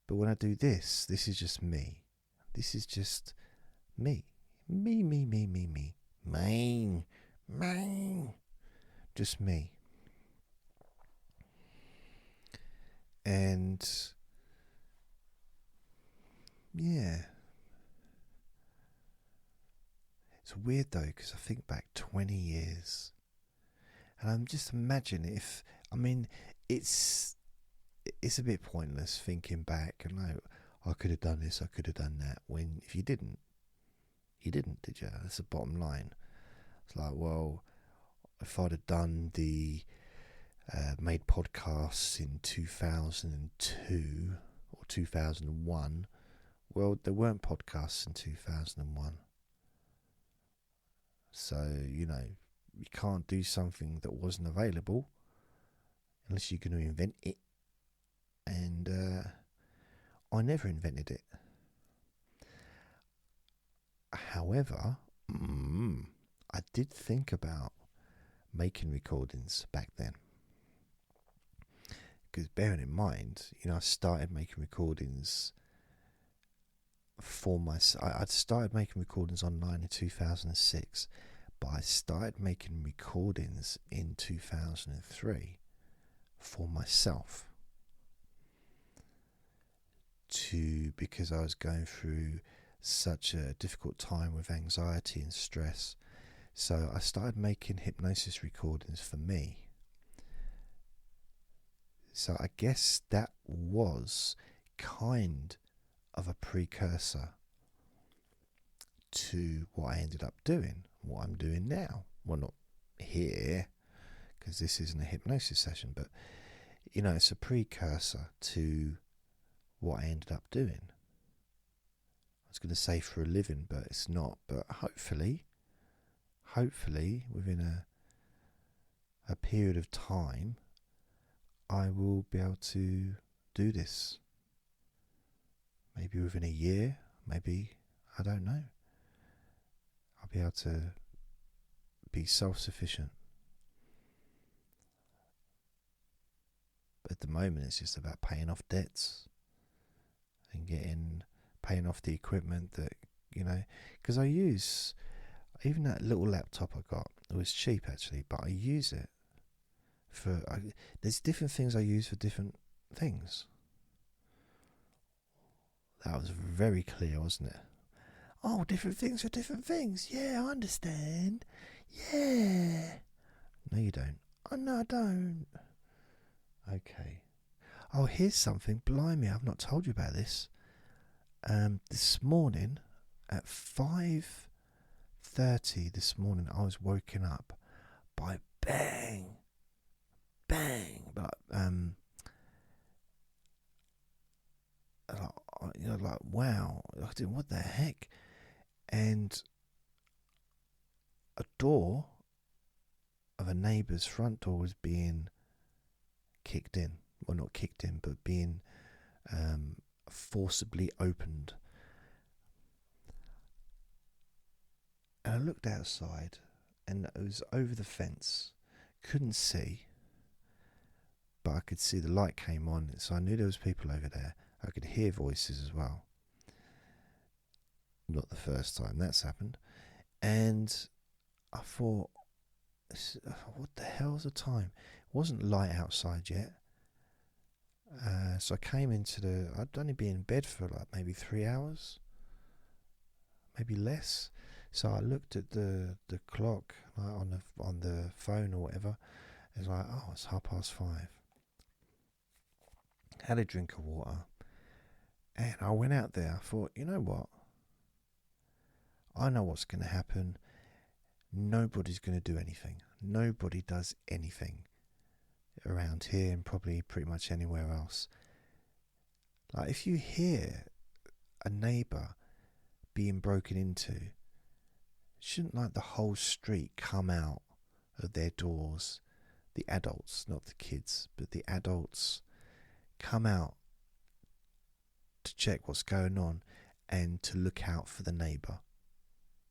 But when I do this is just me. This is just me. Me. Mine. Just me. And yeah. It's weird though, because I think back 20 years. And I'm just imagining it's a bit pointless thinking back and like, I could have done this, I could have done that. When if you didn't, did you? That's the bottom line. It's like, well, if I'd have done the made podcasts in 2002 or 2001, well, there weren't podcasts in 2001. So, you know, you can't do something that wasn't available unless you're going to invent it. And I never invented it. However, I did think about making recordings back then. Because bearing in mind, you know, I started making recordings for myself. I'd started making recordings online in 2006, but I started making recordings in 2003 for myself. Because I was going through such a difficult time with anxiety and stress. So I started making hypnosis recordings for me. So I guess that was kind of a precursor to what I ended up doing, what I'm doing now. Well, not here, because this isn't a hypnosis session, but, you know, it's a precursor to what I ended up doing. I was going to say for a living, but it's not. But hopefully within a period of time, I will be able to do this. Maybe within a year, maybe, I don't know. I'll be able to be self-sufficient. But at the moment, it's just about paying off debts and paying off the equipment that, you know, because I use, even that little laptop I got, it was cheap actually, but I use it there's different things I use for different things. That was very clear, wasn't it? Oh, different things for different things. Yeah, I understand. Yeah. No, you don't. Oh, no, I don't. Okay. Oh, here's something. Blimey, I've not told you about this. This morning at 5:30 this morning, I was woken up by bang, but you know, like wow, I didn't, what the heck? And a door of a neighbour's front door was being kicked in. Well, not kicked in, but being forcibly opened. And I looked outside, and it was over the fence. Couldn't see, but I could see the light came on, so I knew there was people over there. I could hear voices as well. Not the first time that's happened. And I thought, what the hell's the time? It wasn't light outside yet. So I came I'd only been in bed for like maybe 3 hours, maybe less. So I looked at the clock, like on the phone or whatever. It was like, oh, it's 5:30. Had a drink of water, and I went out there. I thought, you know what? I know what's going to happen. Nobody's going to do anything. Nobody does anything around here, and probably pretty much anywhere else. Like, if you hear a neighbour being broken into, shouldn't like the whole street come out of their doors? The adults, not the kids, but the adults come out to check what's going on and to look out for the neighbour.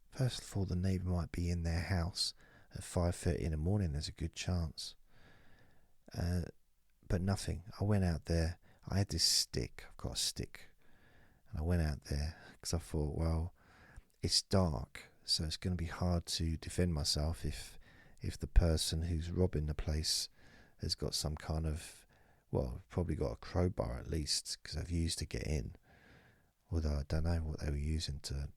First of all, the neighbour might be in their house at 5:30 in the morning. There's a good chance. But nothing. I went out there. I had this stick. I've got a stick. And I went out there because I thought, well, it's dark, so it's going to be hard to defend myself if the person who's robbing the place has got some kind of, well, probably got a crowbar at least, because I've used to get in. Although I don't know what they were using to,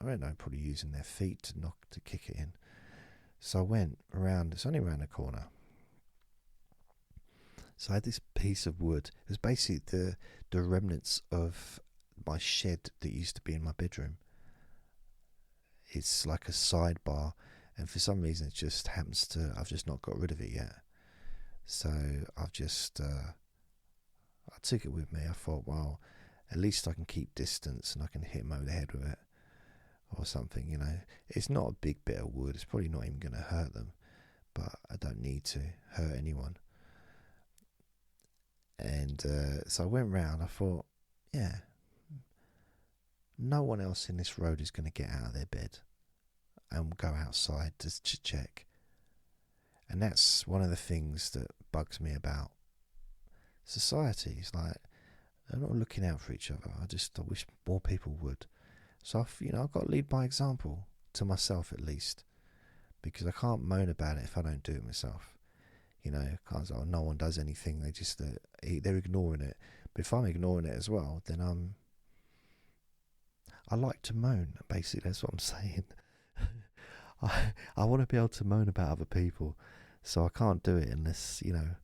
I don't know, probably using their feet to kick it in. So I went around, it's only around the corner. So I had this piece of wood. It was basically the remnants of my shed that used to be in my bedroom. It's like a sidebar, and for some reason it just happens to, I've just not got rid of it yet. So I've just, I took it with me. I thought, well, at least I can keep distance and I can hit him over the head with it or something, you know. It's not a big bit of wood. It's probably not even going to hurt them, but I don't need to hurt anyone. And so I went round. I thought, yeah, no one else in this road is going to get out of their bed and go outside to check. And that's one of the things that bugs me about society. It's like, they're not looking out for each other. I wish more people would. So I've got to lead by example, to myself at least, because I can't moan about it if I don't do it myself. You know, can't say, oh, no one does anything. They just they're ignoring it. But if I'm ignoring it as well, then I like to moan. Basically, that's what I'm saying. I want to be able to moan about other people, so I can't do it unless, you know,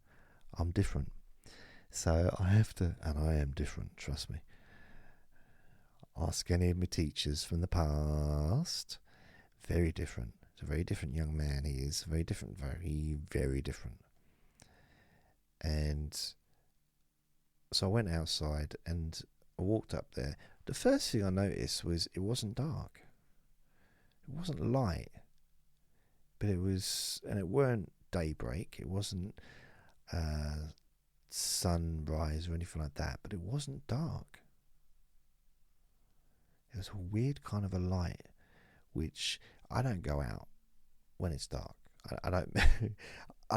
I'm different. So I have to, and I am different, trust me. Ask any of my teachers from the past. Very different. It's a very different young man he is. Very different, very, very different. And so I went outside and I walked up there. The first thing I noticed was it wasn't dark. It wasn't light. But it was, and it weren't daybreak. It wasn't sunrise or anything like that. But it wasn't dark. It was a weird kind of a light, which I don't go out when it's dark. I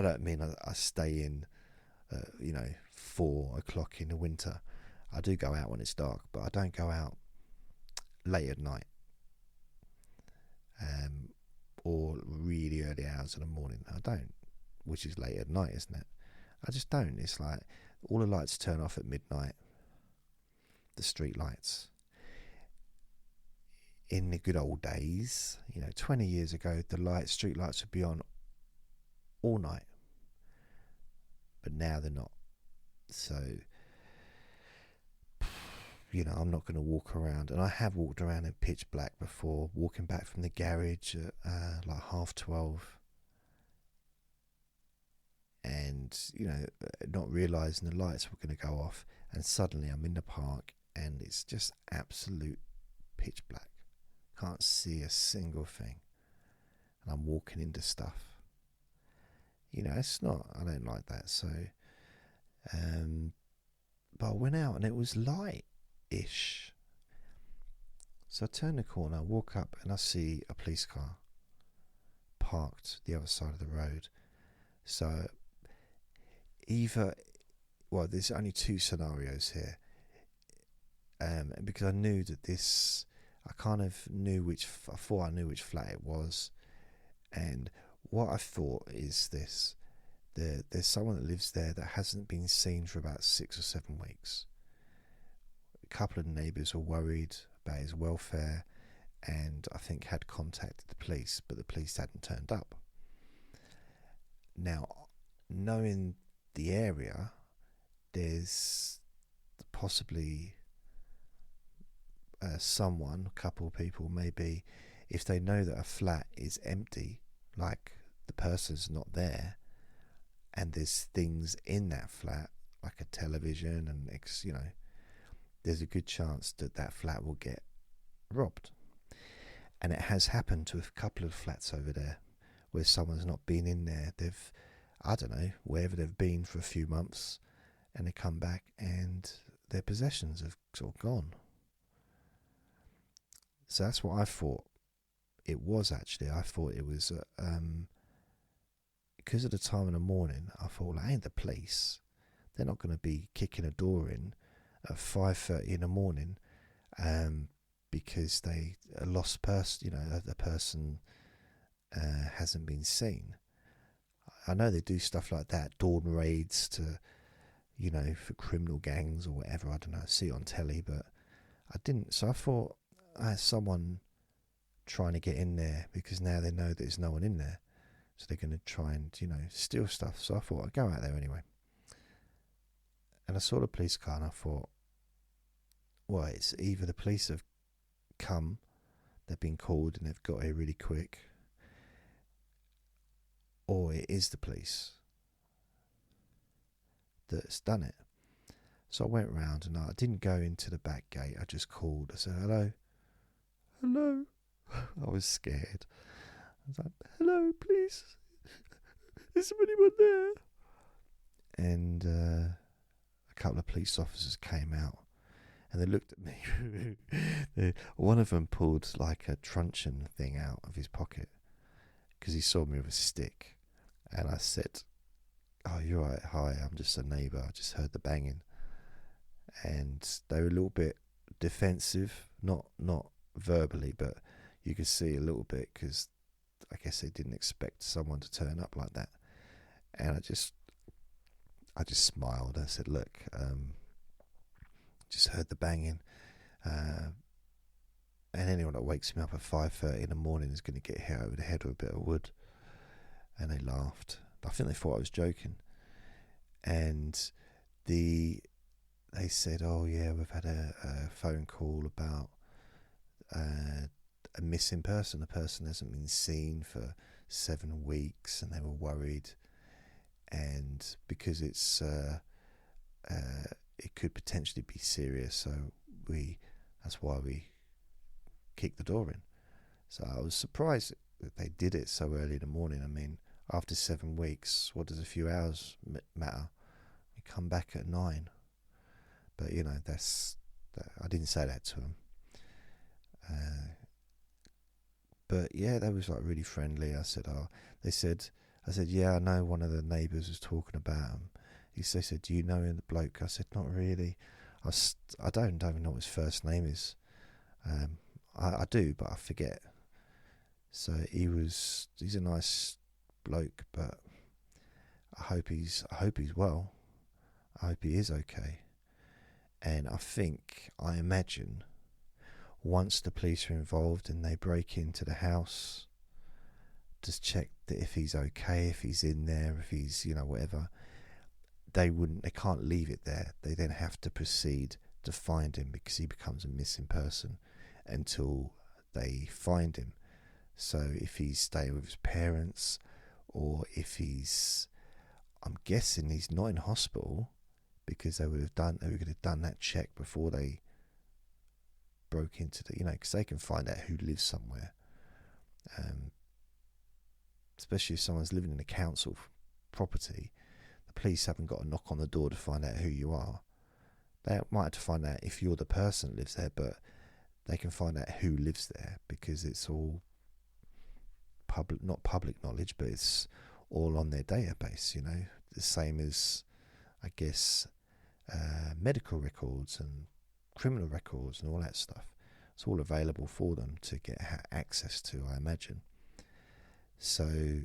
don't mean I stay in, 4 o'clock in the winter. I do go out when it's dark, but I don't go out late at night, or really early hours in the morning. I don't, which is late at night, isn't it? I just don't. It's like all the lights turn off at midnight. The street lights. In the good old days, 20 years ago, the street lights would be on all night. But now they're not. So, I'm not going to walk around. And I have walked around in pitch black before, walking back from the garage at like 12:30. And, not realising the lights were going to go off. And suddenly I'm in the park and it's just absolute pitch black. Can't see a single thing. And I'm walking into stuff. It's not, I don't like that. So, but I went out and it was light-ish. So I turn the corner, walk up, and I see a police car parked the other side of the road. So there's only two scenarios here. Because I knew that I kind of knew I thought I knew which flat it was. And what I thought is this: there's someone that lives there that hasn't been seen for about 6 or 7 weeks. A couple of neighbours were worried about his welfare, and I think had contacted the police, but the police hadn't turned up. Now, knowing the area, there's possibly someone, a couple of people maybe, if they know that a flat is empty, like the person's not there, and there's things in that flat, like a television and there's a good chance that that flat will get robbed. And it has happened to a couple of flats over there where someone's not been in there. They've, I don't know, wherever they've been for a few months, and they come back and their possessions have sort of gone. So that's what I thought it was, actually. I thought it was, because of the time in the morning, I thought, well, ain't the police. They're not going to be kicking a door in at 5:30 in the morning because a lost person, the person hasn't been seen. I know they do stuff like that, dawn raids to, for criminal gangs or whatever. I don't know, I see it on telly, but I didn't. So I thought, someone trying to get in there, because now they know there's no one in there. So they're going to try and, steal stuff. So I thought I'd go out there anyway. And I saw the police car and I thought, well, it's either the police have come, they've been called and they've got here really quick, or it is the police that's done it. So I went round and I didn't go into the back gate. I just called. I said, hello. Hello. I was scared. I was like, hello, please. Is there anyone there? And a couple of police officers came out and they looked at me. One of them pulled like a truncheon thing out of his pocket because he saw me with a stick. And I said, oh, you're right. Hi, I'm just a neighbour. I just heard the banging. And they were a little bit defensive, not verbally, but you could see a little bit because I guess they didn't expect someone to turn up like that. And I just smiled. I said, look, just heard the banging, and anyone that wakes me up at 5:30 in the morning is going to get hit over the head with a bit of wood. And they laughed. I think they thought I was joking. And they said, oh yeah, we've had a phone call about a missing person. A person hasn't been seen for 7 weeks, and they were worried. And because it's it could potentially be serious, so that's why we kicked the door in. So I was surprised that they did it so early in the morning. I mean, after 7 weeks, what does a few hours matter? We come back at 9. But I didn't say that to them. But yeah, they was like really friendly. I said, yeah, I know one of the neighbours was talking about him. They said, do you know him, the bloke? I said, not really. I don't even know what his first name is. I do, but I forget. So he's a nice bloke, but I hope he's well. I hope he is okay. And I imagine, once the police are involved and they break into the house, just check that if he's okay, if he's in there, if he's, whatever, they can't leave it there. They then have to proceed to find him, because he becomes a missing person until they find him. So if he's staying with his parents, or if I'm guessing he's not in hospital, because they could have done that check before they broke into because they can find out who lives somewhere. Especially if someone's living in a council property, the police haven't got to knock on the door to find out who you are. They might have to find out if you're the person that lives there, but they can find out who lives there, because it's all not public knowledge, but it's all on their database, the same as, I guess, medical records and criminal records and all that stuff. It's all available for them to get access to, I imagine. So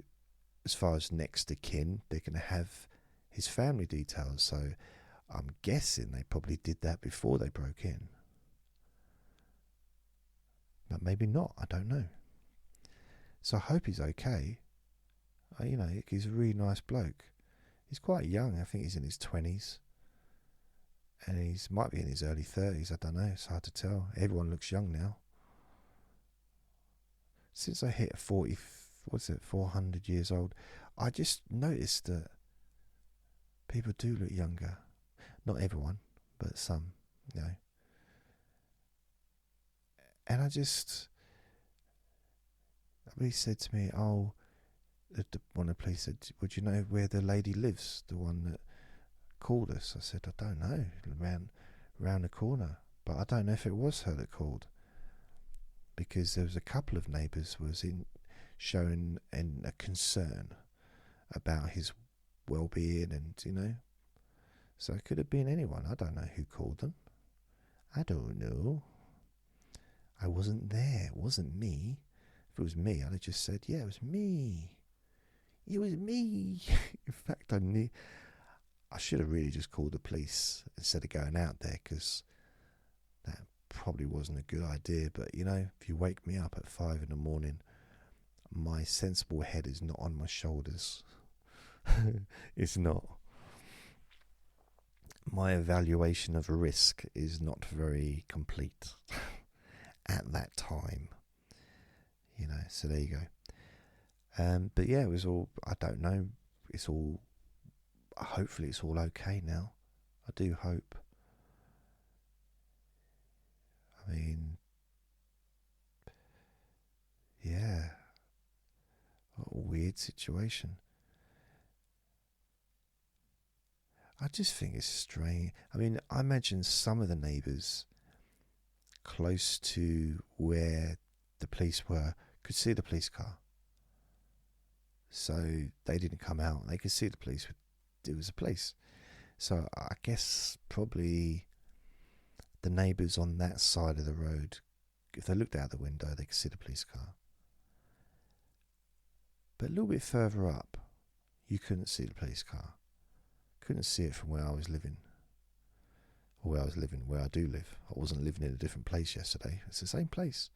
as far as next to kin, they're going to have his family details. So I'm guessing they probably did that before they broke in. But maybe not, I don't know. So I hope he's okay. You know, he's a really nice bloke. He's quite young, I think he's in his 20s. And he might be in his early 30s, I don't know, it's hard to tell. Everyone looks young now. Since I hit 400 years old, I just noticed that people do look younger. Not everyone, but some, you know. And he said to me, oh, one of the police said, would you know where the lady lives, the one that called us? I said, I don't know, round the corner. But I don't know if it was her that called, because there was a couple of neighbours showing a concern about his well-being, and you know, so it could have been anyone. I don't know who called them. I don't know. I wasn't there. It wasn't me. If it was me, I'd have just said, yeah, it was me. It was me. In fact, I should have really just called the police instead of going out there, because that probably wasn't a good idea. But you know, if you wake me up at 5 a.m, my sensible head is not on my shoulders. It's not. My evaluation of risk is not very complete at that time. You know, so there you go. But yeah, it was all, I don't know, it's all, hopefully it's all okay now. I do hope. I mean, yeah, what a weird situation. I just think it's strange. I mean, I imagine some of the neighbours close to where the police were could see the police car. So they didn't come out. They could see the police. It was a police. So I guess probably the neighbours on that side of the road, if they looked out the window, they could see the police car. But a little bit further up, you couldn't see the police car. Couldn't see it from where I was living. Or where I do live. I wasn't living in a different place yesterday. It's the same place.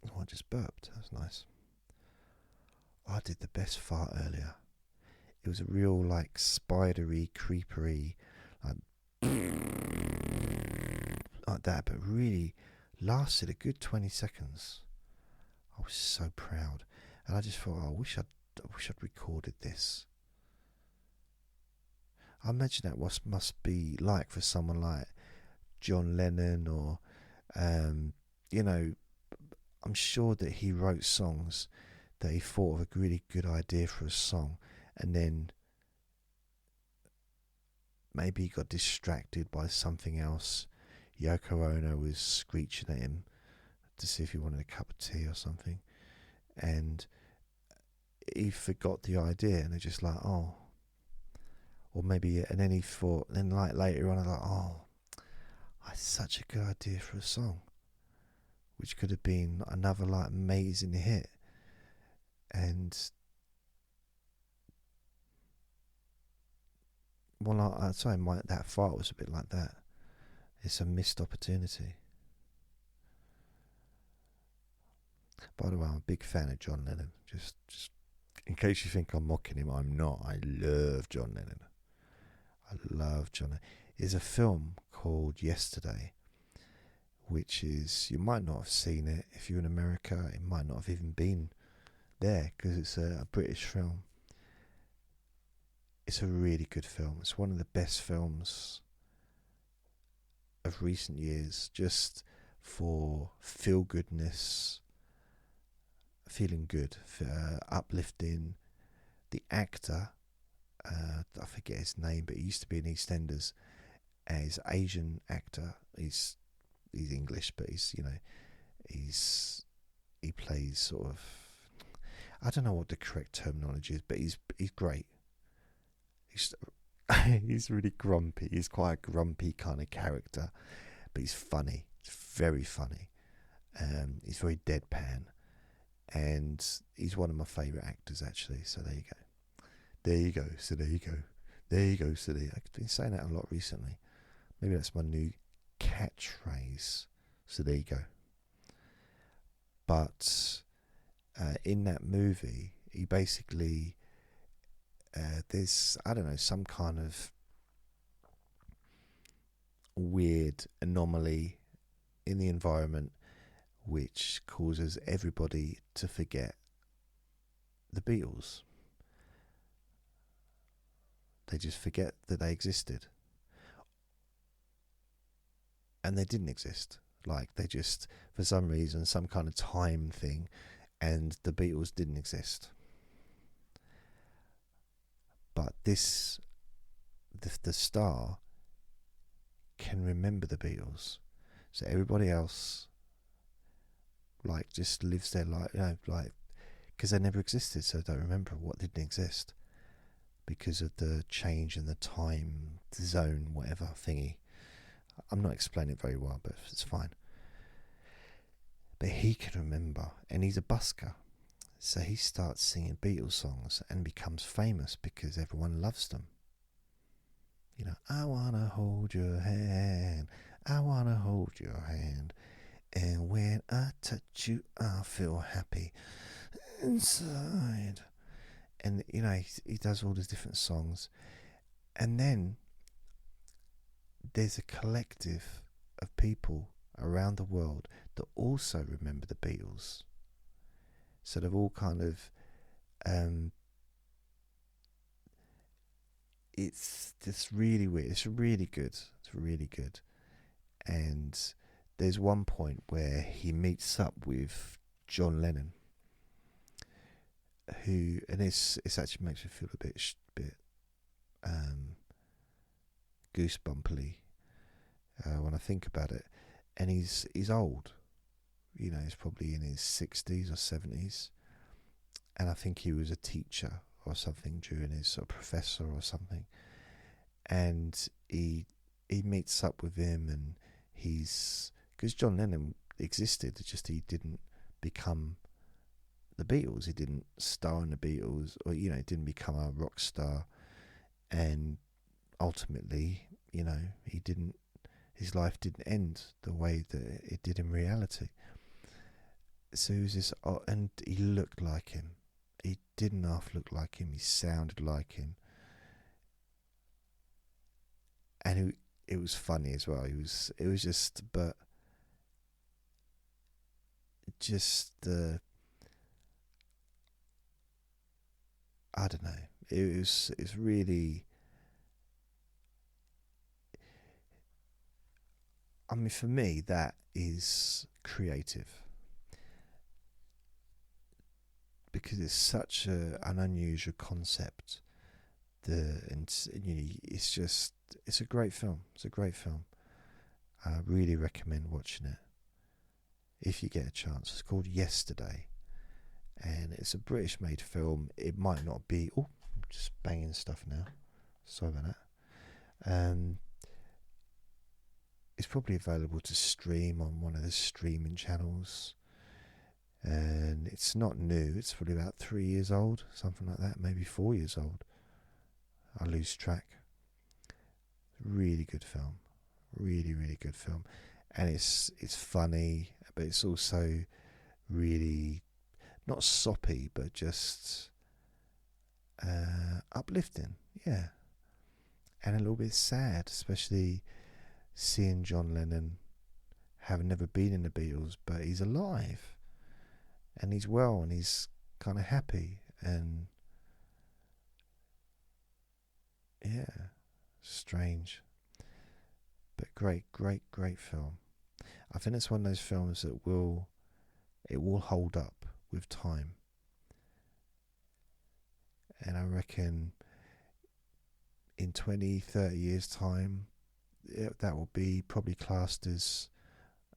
Oh, I just burped. That's nice. I did the best fart earlier. It was a real, like, spidery, creepery, like that, but really lasted a good 20 seconds. I was so proud. And I just thought, I wish I'd recorded this. I imagine that must be like for someone like John Lennon, or, you know, I'm sure that he wrote songs that he thought of a really good idea for a song, and then maybe he got distracted by something else. Yoko Ono was screeching at him to see if he wanted a cup of tea or something, and he forgot the idea, and they're just like, oh. Or maybe, and then he thought, then like later on, I was like, oh, that's such a good idea for a song, which could have been another like amazing hit. And well, I'd say that fart was a bit like that. It's a missed opportunity. By the way, I'm a big fan of John Lennon. Just in case you think I'm mocking him, I'm not. I love John Lennon. I love John Lennon. There's a film called Yesterday, which is, you might not have seen it. If you're in America, it might not have even been there, because it's a British film. It's a really good film. It's one of the best films of recent years, just for feel-goodness, feeling good, uplifting. The actor, I forget his name, but he used to be in EastEnders. He's an Asian actor. He's English, but he plays sort of, I don't know what the correct terminology is, but he's great. He's really grumpy. He's quite a grumpy kind of character, but he's funny. He's very funny. He's very deadpan, and he's one of my favourite actors, actually. So there you go. There you go. So there you go. There you go. So there. I've been saying that a lot recently. Maybe that's my new catchphrase. So there you go. But in that movie, he basically there's, I don't know, some kind of weird anomaly in the environment which causes everybody to forget the Beatles. They just forget that they existed. And they didn't exist. Like, they just, for some reason, some kind of time thing, and the Beatles didn't exist. But this, the star can remember the Beatles. So everybody else, like, just lives their life, you know, like, because they never existed, so they don't remember what didn't exist because of the change in the time zone, whatever thingy. I'm not explaining it very well, but it's fine. But he can remember, and he's a busker. So he starts singing Beatles songs and becomes famous because everyone loves them. You know, I want to hold your hand, I want to hold your hand, and when I touch you, I feel happy inside. And, you know, he does all these different songs. And then there's a collective of people around the world that also remember the Beatles. So they've all kind of, it's just really weird. It's really good. It's really good. And there's one point where he meets up with John Lennon, who, and it's actually makes me feel a bit goosebumpily when I think about it. And he's old, you know, he's probably in his 60s or 70s, and I think he was a teacher or something during his sort of professor or something, and he meets up with him, and he's, because John Lennon existed, it's just he didn't become the Beatles, he didn't star in the Beatles, or, you know, he didn't become a rock star, and ultimately, you know, his life didn't end the way that it did in reality. So he was this, and he looked like him. He didn't half look like him. He sounded like him, and it was funny as well. It was just, but just I don't know. It's really. I mean, for me, that is creative, because it's such an unusual concept. And you know, it's a great film. It's a great film. I really recommend watching it if you get a chance. It's called Yesterday, and it's a British-made film. It might not be. Oh, I'm just banging stuff now. Sorry about that. It's probably available to stream on one of the streaming channels, and it's not new. It's probably about 3 years old, something like that, maybe 4 years old. I lose track. Really good film, really, really good film, and it's funny, but it's also really not soppy, but just uplifting, yeah, and a little bit sad, especially seeing John Lennon, having never been in the Beatles, but he's alive, and he's well, and he's kind of happy, and yeah, strange, but great film. I think it's one of those films that will hold up with time, and I reckon in 20-30 years time, that will be probably classed as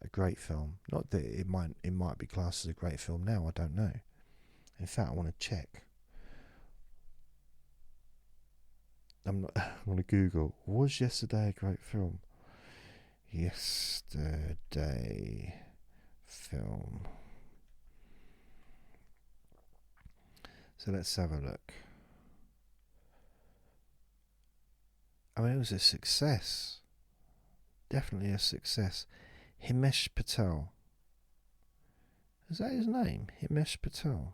a great film. Not that it might be classed as a great film now, I don't know. In fact, I want to check. I want to Google, was Yesterday a great film? Yesterday film. So let's have a look. I mean, it was a success. Definitely a success. Himesh Patel. Is that his name? Himesh Patel.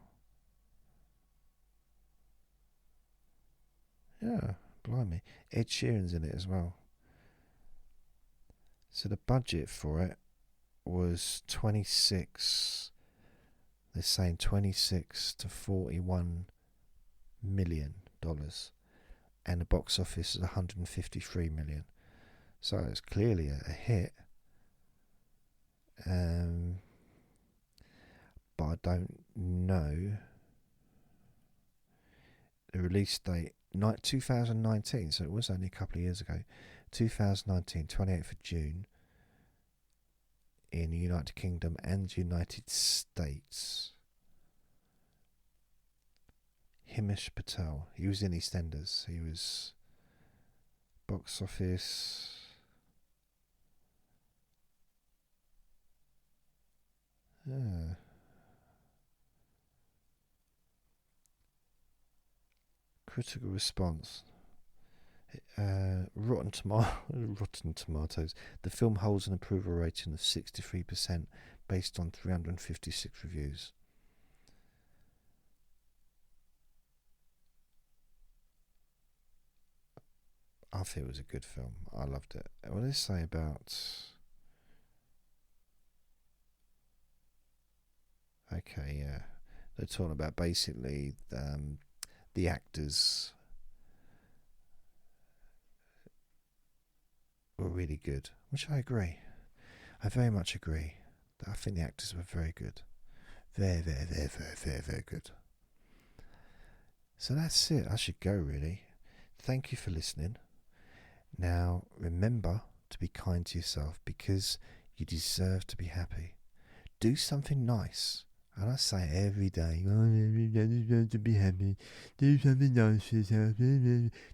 Yeah, blimey. Ed Sheeran's in it as well. So the budget for it was 26. They're saying 26 to 41 million dollars, and the box office is 153 million. So it's clearly a hit. But I don't know the release date. 2019, so it was only a couple of years ago. 2019, 28th of June in the United Kingdom and United States. Himesh Patel. He was in EastEnders. He was box office. Critical response. Rotten Tomatoes. The film holds an approval rating of 63% based on 356 reviews. I think it was a good film. I loved it. What did they say about... Okay, yeah. They're talking about basically the actors were really good, which I agree. I very much agree. I think the actors were very good. Very, very, very, very, very, very good. So that's it. I should go, really. Thank you for listening. Now, remember to be kind to yourself because you deserve to be happy. Do something nice. And I say every day, every day you deserve to be happy. Do something nice for yourself.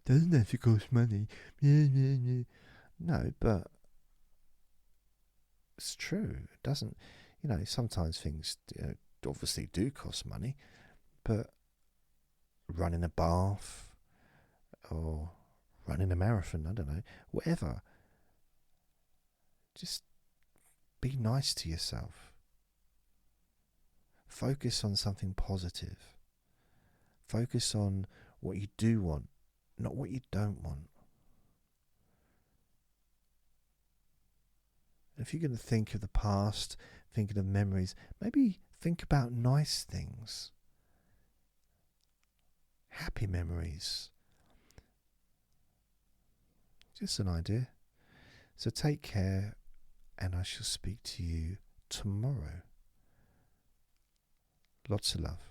Doesn't have to cost money. No, but it's true. It doesn't, sometimes things obviously do cost money, but running a bath or running a marathon, I don't know, whatever. Just be nice to yourself. Focus on something positive. Focus on what you do want, not what you don't want. If you're going to think of the past, thinking of memories, maybe think about nice things. Happy memories. Just an idea. So take care, and I shall speak to you tomorrow. Lots of love.